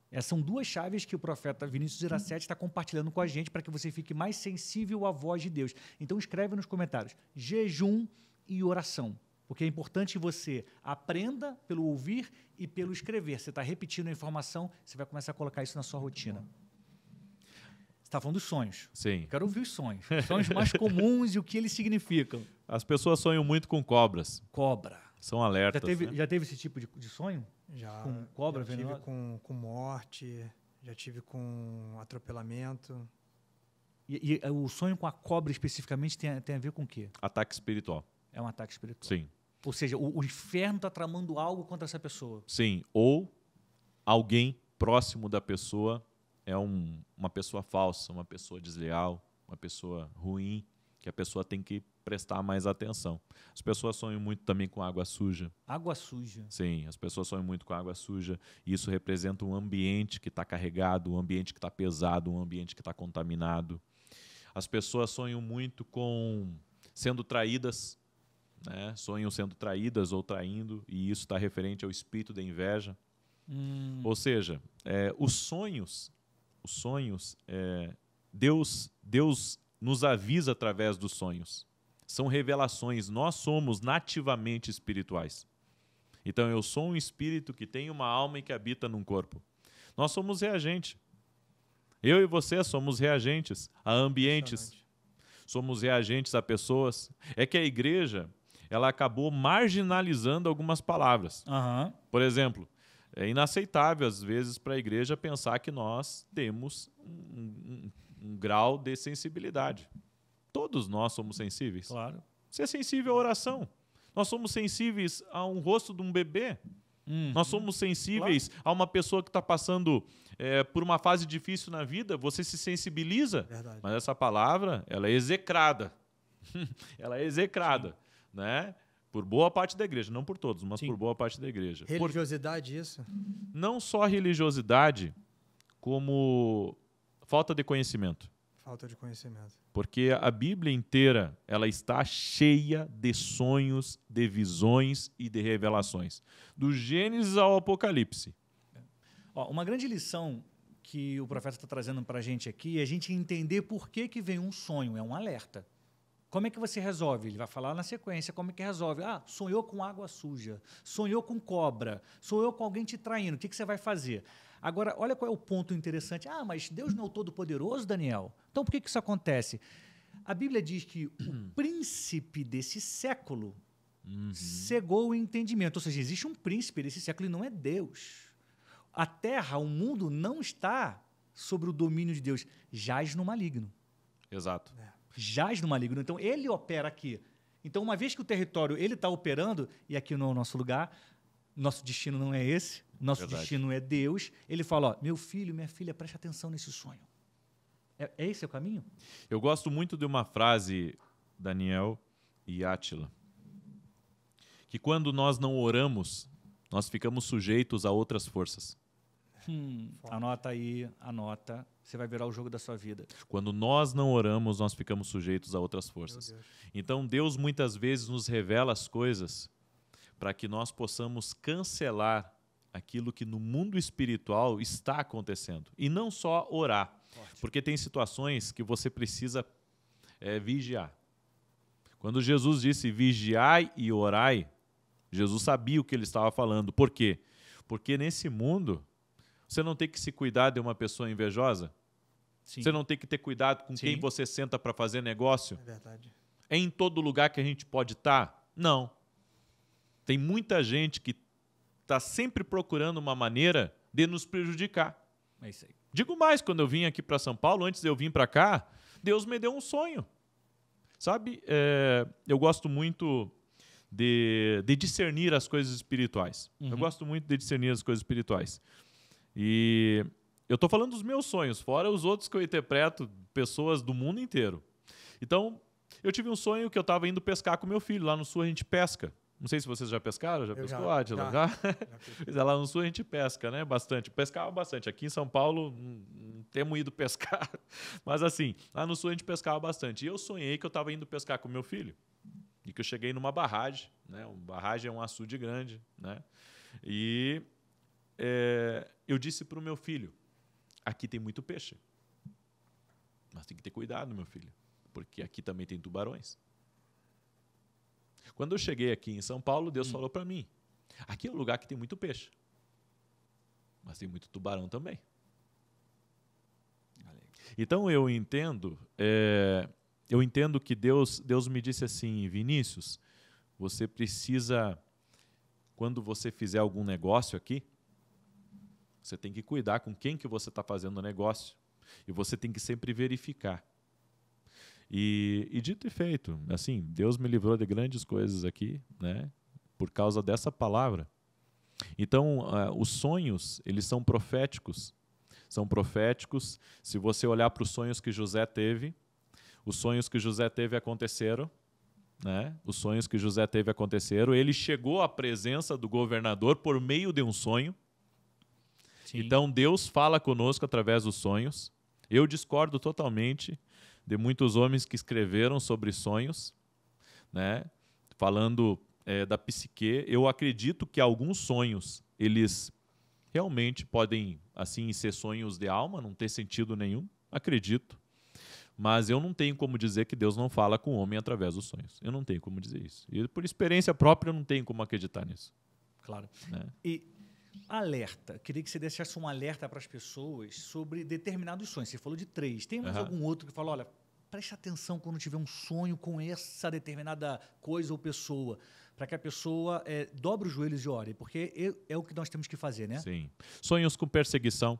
Essas são 2 chaves que o profeta Vinícius Iracete está compartilhando com a gente para que você fique mais sensível à voz de Deus. Então escreve nos comentários, jejum e oração. Porque é importante que você aprenda pelo ouvir e pelo escrever. Você está repetindo a informação, você vai começar a colocar isso na sua rotina. Você está falando dos sonhos. Sim. Eu quero ouvir os sonhos. Os sonhos mais comuns e o que eles significam. As pessoas sonham muito com cobras. Cobra. São alertas. Já teve esse tipo de sonho? Já, Com cobra já tive venenosa? com morte, já tive com atropelamento. E o sonho com a cobra especificamente tem a ver com o quê? Ataque espiritual. É um ataque espiritual. Sim. Ou seja, o inferno está tramando algo contra essa pessoa. Sim. Ou alguém próximo da pessoa é uma pessoa falsa, uma pessoa desleal, uma pessoa ruim, que a pessoa tem que prestar mais atenção. As pessoas sonham muito também com água suja. Água suja. Sim, as pessoas sonham muito com água suja. E isso representa um ambiente que está carregado, um ambiente que está pesado, um ambiente que está contaminado. As pessoas sonham muito com sendo traídas, né? Sonham sendo traídas ou traindo, e isso está referente ao espírito da inveja. Ou seja, os sonhos, Deus nos avisa através dos sonhos. São revelações. Nós somos nativamente espirituais. Então, eu sou um espírito que tem uma alma e que habita num corpo. Nós somos reagente. Eu e você somos reagentes a ambientes. Somos reagentes a pessoas. É que a igreja, ela acabou marginalizando algumas palavras. Aham. Por exemplo, é inaceitável, às vezes, para a igreja pensar que nós temos um grau de sensibilidade. Todos nós somos sensíveis. Claro. Você é sensível à oração. Nós somos sensíveis a um rosto de um bebê. Nós somos sensíveis a uma pessoa que está passando por uma fase difícil na vida. Você se sensibiliza. Verdade. Mas essa palavra, ela é execrada. Ela é execrada, né? Por boa parte da igreja. Não por todos, mas Sim. por boa parte da igreja. Religiosidade, isso? Não só religiosidade, como falta de conhecimento. Falta de conhecimento. Porque a Bíblia inteira, ela está cheia de sonhos, de visões e de revelações. Do Gênesis ao Apocalipse. Ó, uma grande lição que o profeta está trazendo para a gente aqui é a gente entender por que vem um sonho, é um alerta. Como é que você resolve? Ele vai falar na sequência como é que resolve. Ah, sonhou com água suja, sonhou com cobra, sonhou com alguém te traindo, o que você vai fazer? Agora, olha qual é o ponto interessante. Ah, mas Deus não é o Todo-Poderoso, Daniel? Então por que isso acontece? A Bíblia diz que o príncipe desse século cegou o entendimento. Ou seja, existe um príncipe desse século e não é Deus. A terra, o mundo não está sobre o domínio de Deus, jaz no maligno. Exato. Jaz no maligno. Então, ele opera aqui. Então, uma vez que o território ele está operando, e aqui não é o nosso lugar, nosso destino não é esse, nosso Verdade. destino é Deus, ele fala, ó, meu filho, minha filha, preste atenção nesse sonho. É esse o caminho? Eu gosto muito de uma frase, Daniel e Átila, que quando nós não oramos, nós ficamos sujeitos a outras forças. Anota aí, anota. Você vai virar o jogo da sua vida. Quando nós não oramos, nós ficamos sujeitos a outras Meu forças. Deus. Então, Deus muitas vezes nos revela as coisas para que nós possamos cancelar aquilo que no mundo espiritual está acontecendo. E não só orar, porque tem situações que você precisa vigiar. Quando Jesus disse vigiai e orai, Jesus sabia o que ele estava falando. Por quê? Porque nesse mundo, você não tem que se cuidar de uma pessoa invejosa? Sim. Você não tem que ter cuidado com quem Sim. você senta para fazer negócio? É verdade. É em todo lugar que a gente pode estar? Não. Tem muita gente que está sempre procurando uma maneira de nos prejudicar. É isso aí. Digo mais, quando eu vim aqui para São Paulo, antes de eu vir para cá, Deus me deu um sonho. Sabe, eu gosto muito de discernir as coisas espirituais. Eu gosto muito de discernir as coisas espirituais. E eu estou falando dos meus sonhos, fora os outros que eu interpreto, pessoas do mundo inteiro. Então, eu tive um sonho que eu estava indo pescar com meu filho. Lá no sul a gente pesca. Não sei se vocês já pescaram, já Eu pescou, já, Átila? já. Pois é, lá no sul a gente pesca, né? Bastante. Pescava bastante. Aqui em São Paulo não temos ido pescar. Mas assim, lá no sul a gente pescava bastante. E eu sonhei que eu estava indo pescar com meu filho. E que eu cheguei numa barragem, né? Uma barragem é um açude grande, né? E eu disse para o meu filho, aqui tem muito peixe. Mas tem que ter cuidado, meu filho. Porque aqui também tem tubarões. Quando eu cheguei aqui em São Paulo, Deus falou para mim, aqui é um lugar que tem muito peixe. Mas tem muito tubarão também. Então eu entendo que Deus me disse assim, Vinícius, você precisa, quando você fizer algum negócio aqui, você tem que cuidar com quem que você está fazendo o negócio. E você tem que sempre verificar. E dito e feito, assim, Deus me livrou de grandes coisas aqui, né, por causa dessa palavra. Então, os sonhos, eles são proféticos. São proféticos. Se você olhar para os sonhos que José teve, os sonhos que José teve aconteceram. né? Os sonhos que José teve aconteceram. Ele chegou à presença do governador por meio de um sonho. Sim. Então, Deus fala conosco através dos sonhos. Eu discordo totalmente de muitos homens que escreveram sobre sonhos, né? Falando da psique. Eu acredito que alguns sonhos, eles realmente podem assim ser sonhos de alma, não ter sentido nenhum. Acredito. Mas eu não tenho como dizer que Deus não fala com o homem através dos sonhos. Eu não tenho como dizer isso. E por experiência própria, eu não tenho como acreditar nisso. Claro. Né? E alerta. Queria que você deixasse um alerta para as pessoas sobre determinados sonhos. Você falou de 3. Tem mais algum outro que fala, olha, preste atenção quando tiver um sonho com essa determinada coisa ou pessoa, para que a pessoa dobre os joelhos e ore, porque é o que nós temos que fazer, né? Sim. Sonhos com perseguição.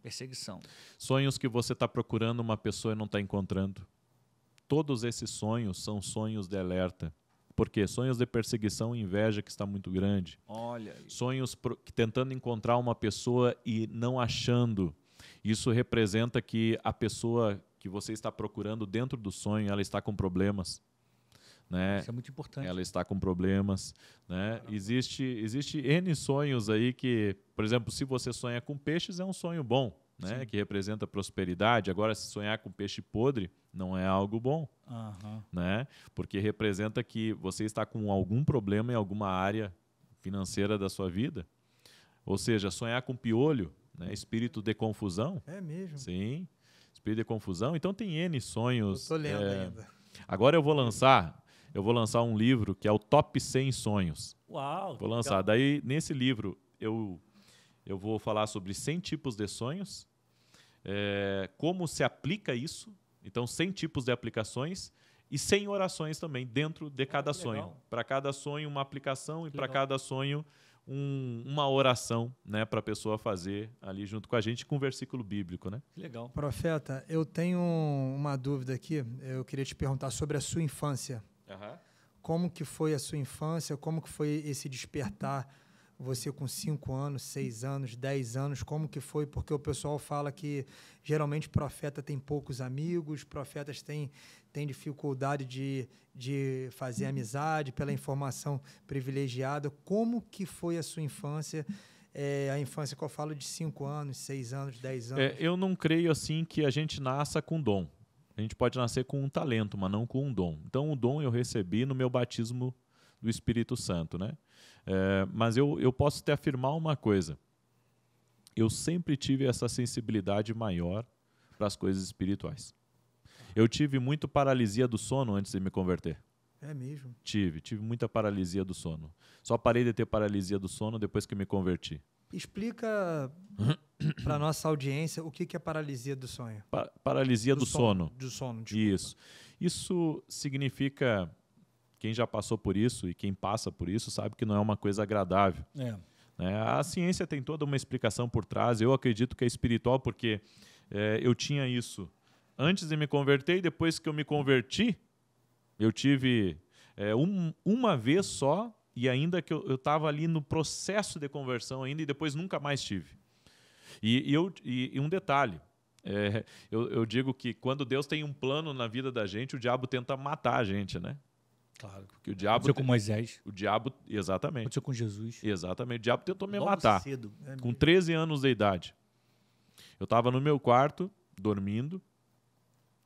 Perseguição. Sonhos que você está procurando uma pessoa e não está encontrando. Todos esses sonhos são sonhos de alerta. Por quê? Sonhos de perseguição e inveja que está muito grande. Olha. Sonhos tentando encontrar uma pessoa e não achando. Isso representa que a pessoa que você está procurando dentro do sonho, ela está com problemas. Né? Isso é muito importante. Ela está com problemas. Né? Existe N sonhos aí que, por exemplo, se você sonha com peixes, é um sonho bom, né? Que representa prosperidade. Agora, se sonhar com peixe podre, não é algo bom. Né? Porque representa que você está com algum problema em alguma área financeira da sua vida. Ou seja, sonhar com piolho, né? Espírito de confusão. É mesmo? Sim, espírito de confusão. Então tem N sonhos. Eu tô lendo ainda. Agora eu vou lançar um livro que é o Top 100 Sonhos. Uau! Vou lançar. Legal. Daí, nesse livro, eu vou falar sobre 100 tipos de sonhos, como se aplica isso. Então, 100 tipos de aplicações e 100 orações também dentro de cada sonho. legal. Para cada sonho, uma aplicação e para legal. cada sonho, uma oração, né, para a pessoa fazer ali junto com a gente com um versículo bíblico. Né? Que legal. Profeta, eu tenho uma dúvida aqui. Eu queria te perguntar sobre a sua infância. Como que foi a sua infância? Como que foi esse despertar? Você com 5 anos, 6 anos, 10 anos, como que foi? Porque o pessoal fala que geralmente profeta tem poucos amigos, profetas têm dificuldade de fazer amizade pela informação privilegiada. Como que foi a sua infância? A infância que eu falo de 5 anos, 6 anos, 10 anos. Eu não creio assim que a gente nasça com dom. A gente pode nascer com um talento, mas não com um dom. Então, o dom eu recebi no meu batismo do Espírito Santo, né? Mas eu posso te afirmar uma coisa. Eu sempre tive essa sensibilidade maior para as coisas espirituais. Eu tive muito paralisia do sono antes de me converter. É mesmo? Tive muita paralisia do sono. Só parei de ter paralisia do sono depois que me converti. Explica para a nossa audiência o que é paralisia do sonho. Paralisia do sono. Do sono, desculpa. Isso significa... Quem já passou por isso e quem passa por isso sabe que não é uma coisa agradável. A ciência tem toda uma explicação por trás. Eu acredito que é espiritual porque eu tinha isso antes de me converter e depois que eu me converti, eu tive uma vez só e ainda que eu estava ali no processo de conversão ainda e depois nunca mais tive. E um detalhe, eu digo que quando Deus tem um plano na vida da gente, o diabo tenta matar a gente, né? Claro. Porque o diabo Aconteceu com Moisés. O diabo, exatamente. Aconteceu com Jesus. Exatamente. O diabo tentou me Logo matar. cedo. Com 13 anos de idade. Eu estava no meu quarto, dormindo,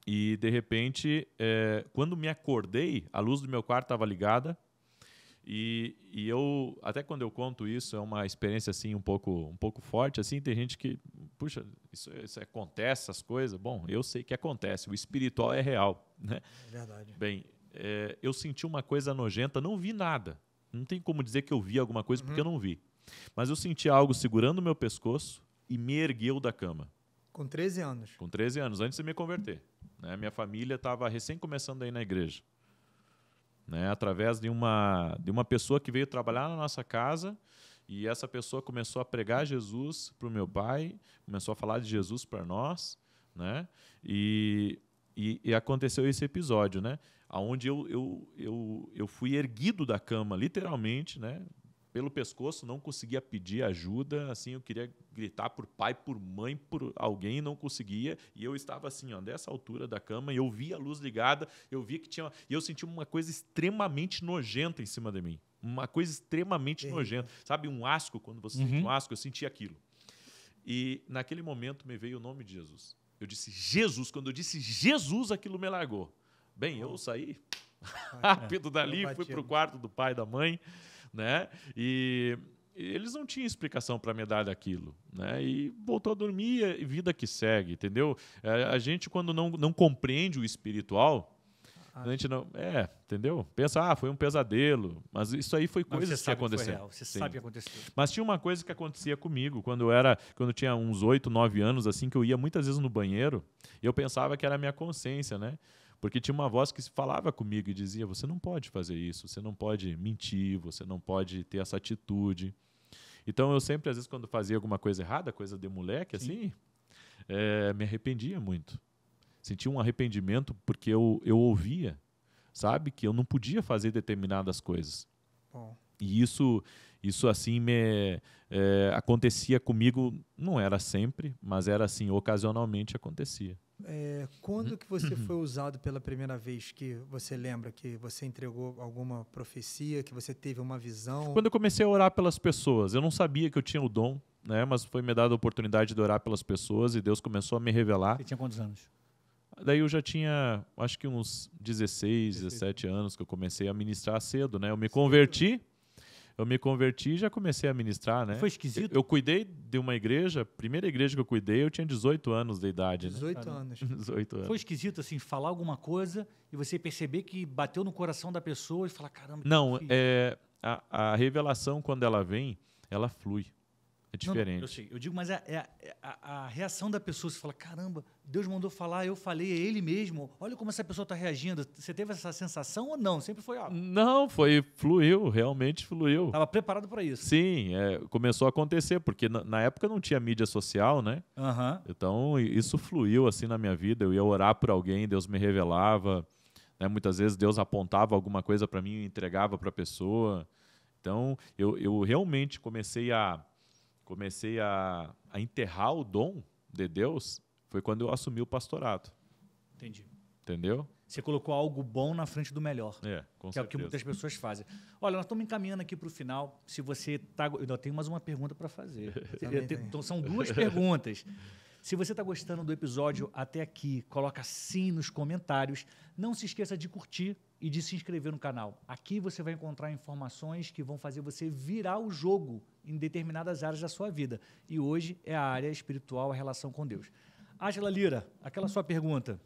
e de repente, quando me acordei, a luz do meu quarto estava ligada, e eu, até quando eu conto isso, é uma experiência assim um pouco forte, assim, tem gente que, puxa, isso acontece, essas coisas. Bom, eu sei que acontece, o espiritual é real, né? É verdade. Bem, eu senti uma coisa nojenta, não vi nada. Não tem como dizer que eu vi alguma coisa, porque eu não vi. Mas eu senti algo segurando o meu pescoço e me ergueu da cama. Com 13 anos? Com 13 anos, antes de me converter. Né? Minha família estava recém começando a ir na igreja. Né? Através de uma pessoa que veio trabalhar na nossa casa, e essa pessoa começou a pregar Jesus para o meu pai, começou a falar de Jesus para nós, né? E aconteceu esse episódio, né? Onde eu fui erguido da cama, literalmente, né? pelo pescoço, não conseguia pedir ajuda, assim, eu queria gritar por pai, por mãe, por alguém, não conseguia, e eu estava assim, ó, dessa altura da cama, e eu via a luz ligada, eu via que tinha, e eu sentia uma coisa extremamente nojenta em cima de mim, uma coisa extremamente nojenta, sabe, um asco, quando você sente um asco, eu sentia aquilo. E naquele momento me veio o nome de Jesus. Eu disse Jesus, quando eu disse Jesus, aquilo me largou. Bem, eu saí rápido dali, fui para o quarto do pai e da mãe, né? E eles não tinham explicação para me dar daquilo, né? E voltou a dormir e vida que segue, entendeu? A gente, quando não compreende o espiritual, a gente não... entendeu? Pensa, foi um pesadelo. Mas isso aí foi coisas que aconteceram. Você sabe que aconteceu. Mas tinha uma coisa que acontecia comigo quando eu tinha uns 8, 9 anos, assim, que eu ia muitas vezes no banheiro e eu pensava que era a minha consciência, né? Porque tinha uma voz que falava comigo e dizia, você não pode fazer isso, você não pode mentir, você não pode ter essa atitude. Então, eu sempre, às vezes, quando fazia alguma coisa errada, coisa de moleque, assim, me arrependia muito. Sentia um arrependimento porque eu ouvia, sabe, que eu não podia fazer determinadas coisas. Bom. E isso assim, acontecia comigo, não era sempre, mas era assim, ocasionalmente acontecia. Quando que você foi usado pela primeira vez, que você lembra que você entregou alguma profecia, que você teve uma visão? Quando eu comecei a orar pelas pessoas, eu não sabia que eu tinha o dom, né, mas foi me dada a oportunidade de orar pelas pessoas e Deus começou a me revelar. Você tinha quantos anos? Daí eu já tinha, acho que uns 16, 17 anos que eu comecei a ministrar cedo, né? Eu me converti e já comecei a ministrar, né? Foi esquisito? Eu cuidei de uma igreja, a primeira igreja que eu cuidei, eu tinha 18 anos de idade, 18 né? anos. 18 anos. Foi esquisito, assim, falar alguma coisa e você perceber que bateu no coração da pessoa e falar, caramba, não, a revelação, quando ela vem, ela flui. É diferente. Não, eu sei, eu digo, mas a reação da pessoa, você fala, caramba, Deus mandou falar, eu falei, é Ele mesmo, olha como essa pessoa está reagindo. Você teve essa sensação ou não? Sempre foi algo? Não, fluiu, realmente fluiu. Estava preparado para isso? Sim, começou a acontecer, porque na época não tinha mídia social, né? Então, isso fluiu assim na minha vida, eu ia orar por alguém, Deus me revelava, né? Muitas vezes Deus apontava alguma coisa para mim e entregava para a pessoa. Então, eu realmente comecei a enterrar o dom de Deus foi quando eu assumi o pastorado. Entendi. Entendeu? Você colocou algo bom na frente do melhor. Com certeza. Que é o que muitas pessoas fazem. Olha, nós estamos encaminhando aqui para o final. Se você tá, eu ainda tenho mais uma pergunta para fazer. Então, são 2 perguntas. Se você está gostando do episódio até aqui, coloca sim nos comentários. Não se esqueça de curtir e de se inscrever no canal. Aqui você vai encontrar informações que vão fazer você virar o jogo em determinadas áreas da sua vida. E hoje é a área espiritual, a relação com Deus. Átila Lira, aquela sua pergunta.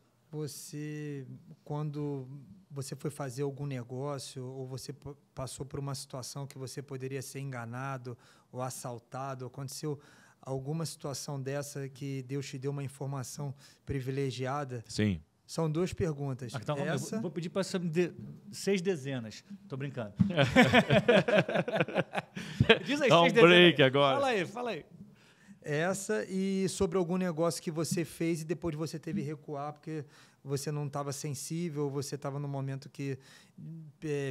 Quando você foi fazer algum negócio ou você passou por uma situação que você poderia ser enganado ou assaltado, aconteceu alguma situação dessa que Deus te deu uma informação privilegiada? Sim. São 2 perguntas. Então, eu vou pedir para você me dar 6 dezenas. Estou brincando. Diz aí, dá 6 um break dezenas. agora. Fala aí. Essa e sobre algum negócio que você fez e depois você teve que recuar porque você não estava sensível, você estava num momento que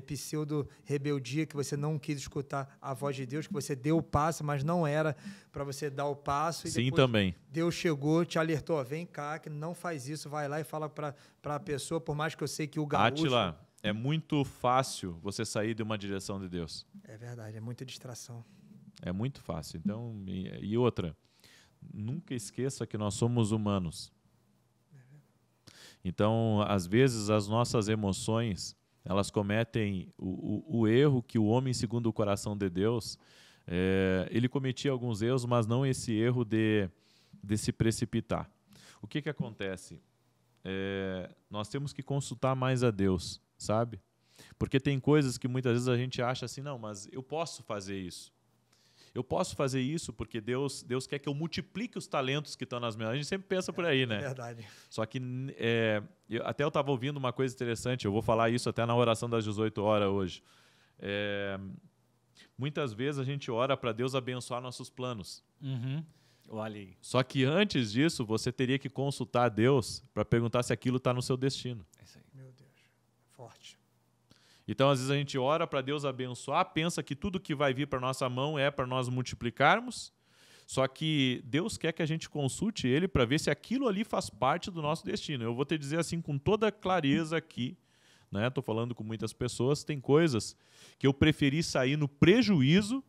pseudo-rebeldia, que você não quis escutar a voz de Deus, que você deu o passo, mas não era para você dar o passo. E sim, depois também. Deus chegou, te alertou, vem cá, que não faz isso, vai lá e fala para a pessoa, por mais que eu sei que o gaúcho... Átila, é muito fácil você sair de uma direção de Deus. É verdade, é muita distração. É muito fácil. Então, e outra, nunca esqueça que nós somos humanos. Então, às vezes, as nossas emoções, elas cometem o erro que o homem, segundo o coração de Deus, ele cometia alguns erros, mas não esse erro de se precipitar. O que acontece? Nós temos que consultar mais a Deus, sabe? Porque tem coisas que muitas vezes a gente acha assim, não, mas eu posso fazer isso. Eu posso fazer isso porque Deus quer que eu multiplique os talentos que estão nas minhas mãos. A gente sempre pensa por aí, né? É verdade. Só que eu estava ouvindo uma coisa interessante, eu vou falar isso até na oração das 18 horas hoje. Muitas vezes a gente ora para Deus abençoar nossos planos. Olha aí. Só que antes disso, você teria que consultar a Deus para perguntar se aquilo está no seu destino. É isso aí. Meu Deus, forte. Então, às vezes, a gente ora para Deus abençoar, pensa que tudo que vai vir para nossa mão é para nós multiplicarmos, só que Deus quer que a gente consulte Ele para ver se aquilo ali faz parte do nosso destino. Eu vou te dizer assim com toda clareza aqui, né? Estou falando com muitas pessoas, tem coisas que eu preferi sair no prejuízo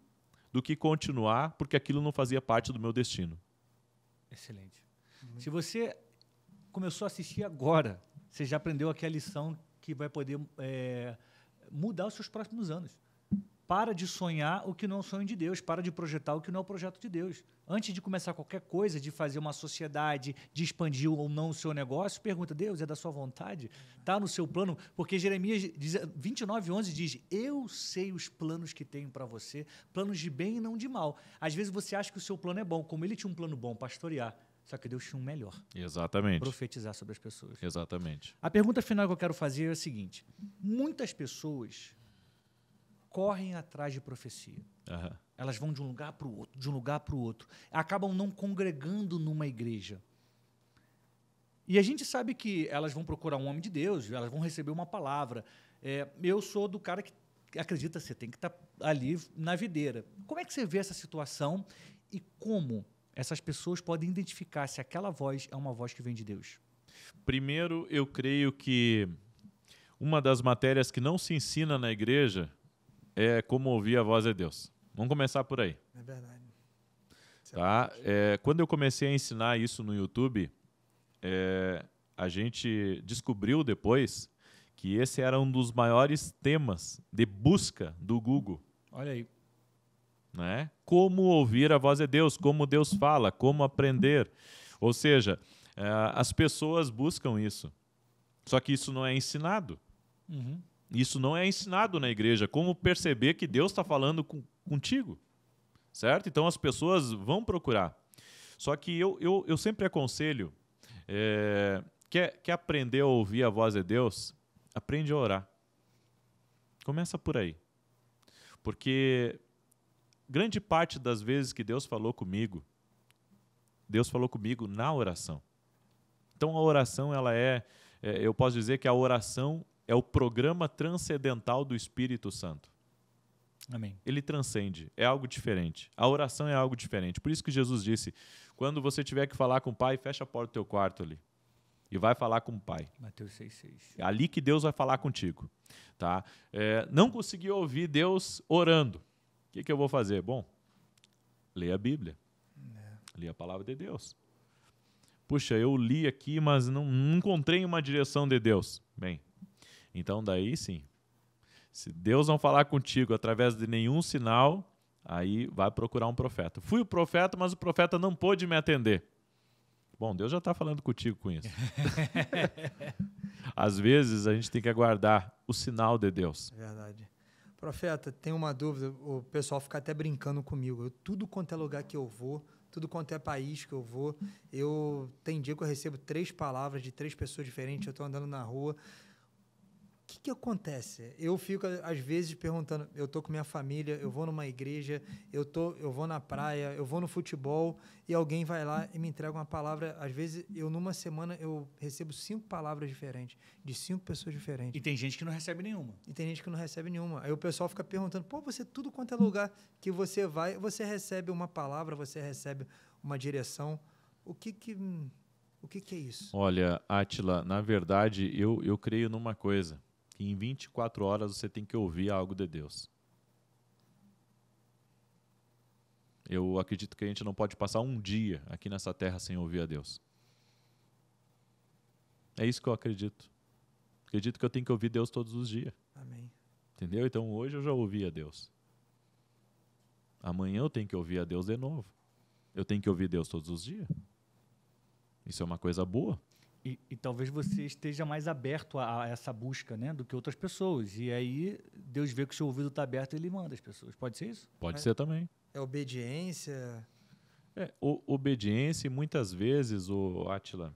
do que continuar, porque aquilo não fazia parte do meu destino. Excelente. Se você começou a assistir agora, você já aprendeu aqui a lição que vai poder mudar os seus próximos anos. Para de sonhar o que não é o sonho de Deus, para de projetar o que não é o projeto de Deus. Antes de começar qualquer coisa, de fazer uma sociedade, de expandir ou não o seu negócio, pergunta, Deus, é da sua vontade? Está no seu plano? Porque Jeremias 29:11 diz, eu sei os planos que tenho para você, planos de bem e não de mal. Às vezes você acha que o seu plano é bom, como ele tinha um plano bom, pastorear, só que Deus tinha um melhor. Exatamente. Profetizar sobre as pessoas. Exatamente. A pergunta final que eu quero fazer é a seguinte, muitas pessoas correm atrás de profecia. Uhum. Elas vão de um lugar para o outro, de um lugar para o outro. Acabam não congregando numa igreja. E a gente sabe que elas vão procurar um homem de Deus, elas vão receber uma palavra. Eu sou do cara que acredita, você tem que estar ali na videira. Como é que você vê essa situação e como essas pessoas podem identificar se aquela voz é uma voz que vem de Deus? Primeiro, eu creio que uma das matérias que não se ensina na igreja é como ouvir a voz de Deus. Vamos começar por aí. É verdade. Tá? Quando eu comecei a ensinar isso no YouTube, a gente descobriu depois que esse era um dos maiores temas de busca do Google. Olha aí. Né? Como ouvir a voz de Deus, como Deus fala, como aprender. Ou seja, as pessoas buscam isso. Só que isso não é ensinado. Uhum. Isso não é ensinado na igreja. Como perceber que Deus está falando contigo. Certo? Então as pessoas vão procurar. Só que eu sempre aconselho, quer aprender a ouvir a voz de Deus? Aprende a orar. Começa por aí. Porque grande parte das vezes que Deus falou comigo na oração. Então a oração, ela eu posso dizer que a oração é o programa transcendental do Espírito Santo. Amém. Ele transcende, é algo diferente. A oração é algo diferente. Por isso que Jesus disse, quando você tiver que falar com o Pai, fecha a porta do teu quarto ali. E vai falar com o Pai. Mateus 6:6. É ali que Deus vai falar contigo. Tá? Não consegui ouvir Deus orando. O que eu vou fazer? Bom, leia a Bíblia. Leia a palavra de Deus. Puxa, eu li aqui, mas não encontrei uma direção de Deus. Bem, então daí sim. Se Deus não falar contigo através de nenhum sinal, aí vai procurar um profeta. Fui o profeta, mas o profeta não pôde me atender. Bom, Deus já está falando contigo com isso. Às vezes a gente tem que aguardar o sinal de Deus. Verdade. Profeta, tem uma dúvida, o pessoal fica até brincando comigo. Tudo quanto é lugar que eu vou, tudo quanto é país que eu vou, tem dia que eu recebo 3 palavras de 3 pessoas diferentes, eu estou andando na rua. O que acontece? Eu fico, às vezes, perguntando, eu estou com minha família, eu vou numa igreja, eu vou na praia, eu vou no futebol, e alguém vai lá e me entrega uma palavra. Às vezes, numa semana, eu recebo 5 palavras diferentes, de 5 pessoas diferentes. E tem gente que não recebe nenhuma. Aí o pessoal fica perguntando, você, tudo quanto é lugar que você vai, você recebe uma palavra, você recebe uma direção. O que é isso? Olha, Átila, na verdade, eu creio numa coisa. Em 24 horas você tem que ouvir algo de Deus. Eu acredito que a gente não pode passar um dia aqui nessa terra sem ouvir a Deus. É isso que eu acredito. Acredito que eu tenho que ouvir Deus todos os dias. Amém. Entendeu? Então hoje eu já ouvi a Deus. Amanhã eu tenho que ouvir a Deus de novo. Eu tenho que ouvir Deus todos os dias. Isso é uma coisa boa. E talvez você esteja mais aberto a essa busca, né, do que outras pessoas. E aí Deus vê que o seu ouvido está aberto e Ele manda as pessoas. Pode ser isso? Pode ser também. É obediência? Obediência e muitas vezes, Átila,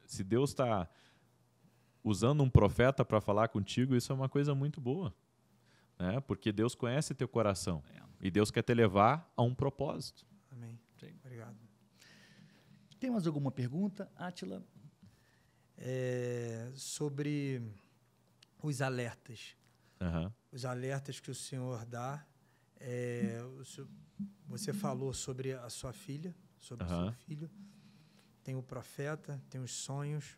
se Deus está usando um profeta para falar contigo, isso é uma coisa muito boa. Né? Porque Deus conhece teu coração. E Deus quer te levar a um propósito. Amém. Sim. Obrigado. Tem mais alguma pergunta, Átila? Sobre os alertas. Uhum. Os alertas que o Senhor dá. Você falou sobre a sua filha, sobre o seu filho. Tem o profeta, tem os sonhos,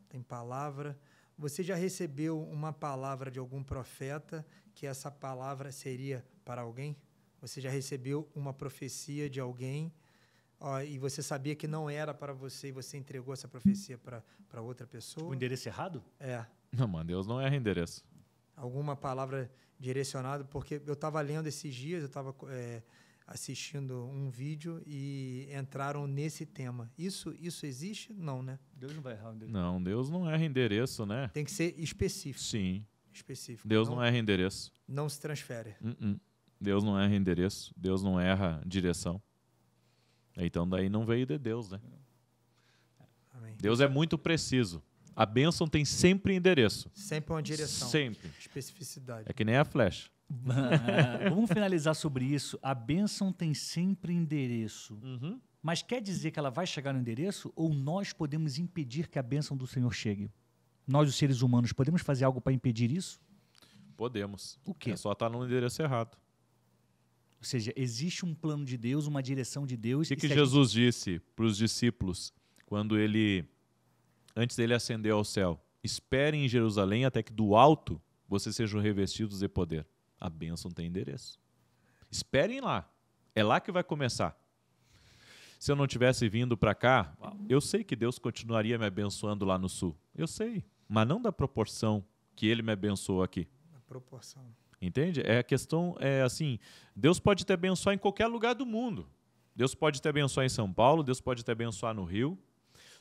tem palavra. Você já recebeu uma palavra de algum profeta que essa palavra seria para alguém? Você já recebeu uma profecia de alguém e você sabia que não era para você e você entregou essa profecia para outra pessoa? O endereço errado? Não, mano, Deus não erra endereço. Alguma palavra direcionada? Porque eu estava lendo esses dias, eu estava assistindo um vídeo e entraram nesse tema. Isso existe? Não, né? Deus não vai errar o endereço. Não, Deus não erra endereço, né? Tem que ser específico. Sim. Específico. Deus não erra endereço. Não se transfere. Deus não erra endereço. Deus não erra direção. Então daí não veio de Deus, né? Amém. Deus é muito preciso. A bênção tem sempre endereço. Sempre uma direção. Sempre. Especificidade. É que nem a flecha. Vamos finalizar sobre isso. A bênção tem sempre endereço. Mas quer dizer que ela vai chegar no endereço ou nós podemos impedir que a bênção do Senhor chegue? Nós, os seres humanos, podemos fazer algo para impedir isso? Podemos. O quê? É só estar no endereço errado. Ou seja, existe um plano de Deus, uma direção de Deus. O que Jesus disse para os discípulos quando antes dele ascender ao céu? Esperem em Jerusalém até que do alto vocês sejam revestidos de poder. A bênção tem endereço. Esperem lá. É lá que vai começar. Se eu não tivesse vindo para cá, eu sei que Deus continuaria me abençoando lá no sul. Eu sei. Mas não da proporção que Ele me abençoou aqui. A proporção. Entende? A questão é assim, Deus pode te abençoar em qualquer lugar do mundo. Deus pode te abençoar em São Paulo, Deus pode te abençoar no Rio.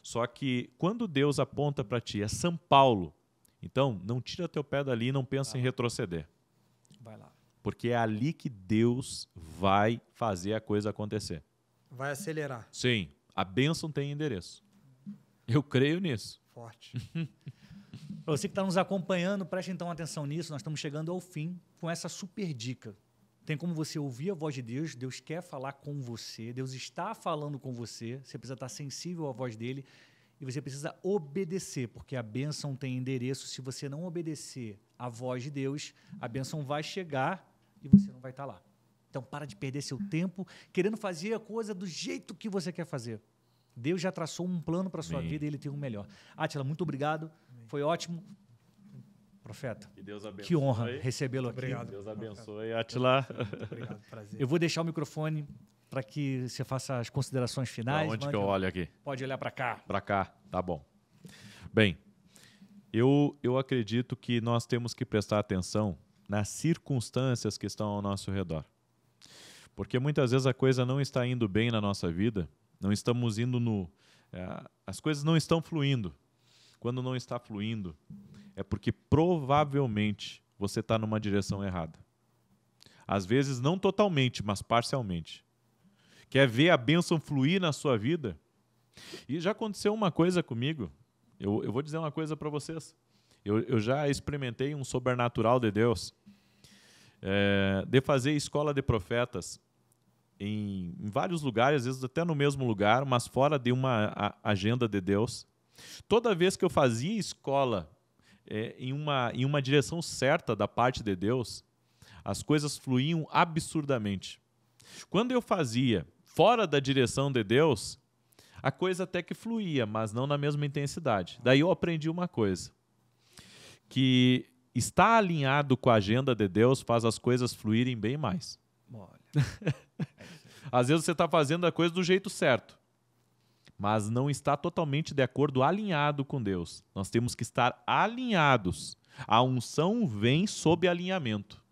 Só que quando Deus aponta para ti, é São Paulo, então não tira teu pé dali e não pensa em retroceder. Vai lá. Porque é ali que Deus vai fazer a coisa acontecer. Vai acelerar. Sim, a bênção tem endereço. Eu creio nisso. Forte. Para você que está nos acompanhando, preste então atenção nisso. Nós estamos chegando ao fim com essa super dica. Tem como você ouvir a voz de Deus. Deus quer falar com você. Deus está falando com você. Você precisa estar sensível à voz dele. E você precisa obedecer, porque a bênção tem endereço. Se você não obedecer à voz de Deus, a bênção vai chegar e você não vai estar lá. Então, para de perder seu tempo querendo fazer a coisa do jeito que você quer fazer. Deus já traçou um plano para a sua vida e Ele tem um melhor. Átila, muito obrigado. Foi ótimo. Profeta, Que Deus abençoe. Que honra recebê-lo aqui. Obrigado. Deus abençoe, Átila. Obrigado, prazer. Eu vou deixar o microfone para que você faça as considerações finais. Onde que eu olho aqui? Pode olhar para cá. Para cá, tá bom. Bem, eu acredito que nós temos que prestar atenção nas circunstâncias que estão ao nosso redor. Porque muitas vezes a coisa não está indo bem na nossa vida, não estamos indo as coisas não estão fluindo. Quando não está fluindo, é porque provavelmente você está numa direção errada. Às vezes não totalmente, mas parcialmente. Quer ver a bênção fluir na sua vida? E já aconteceu uma coisa comigo. Eu vou dizer uma coisa para vocês. Eu já experimentei um sobrenatural de Deus, de fazer escola de profetas em vários lugares, às vezes até no mesmo lugar, mas fora de uma agenda de Deus. Toda vez que eu fazia escola em uma direção certa da parte de Deus, as coisas fluíam absurdamente. Quando eu fazia fora da direção de Deus, a coisa até que fluía, mas não na mesma intensidade. Daí eu aprendi uma coisa, que estar alinhado com a agenda de Deus faz as coisas fluírem bem mais. Olha. Às vezes você está fazendo a coisa do jeito certo, mas não está totalmente de acordo, alinhado com Deus. Nós temos que estar alinhados. A unção vem sob alinhamento.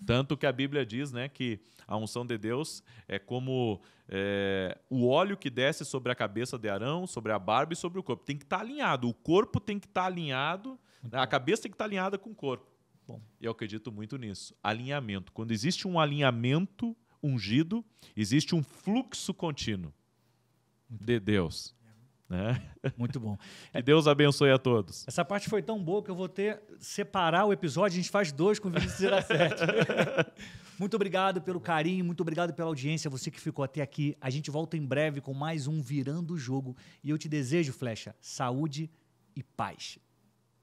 Tanto que a Bíblia diz, né, que a unção de Deus é como o óleo que desce sobre a cabeça de Arão, sobre a barba e sobre o corpo. Tem que estar alinhado. O corpo tem que estar alinhado, a cabeça tem que estar alinhada com o corpo. Bom. E eu acredito muito nisso. Alinhamento. Quando existe um alinhamento ungido, existe um fluxo contínuo de Deus. Né? Muito bom. Que Deus abençoe a todos. Essa parte foi tão boa que eu vou separar o episódio, a gente faz 2 com Vinícius Iracete. Muito obrigado pelo carinho, muito obrigado pela audiência, você que ficou até aqui. A gente volta em breve com mais um Virando o Jogo. E eu te desejo, Flecha, saúde e paz.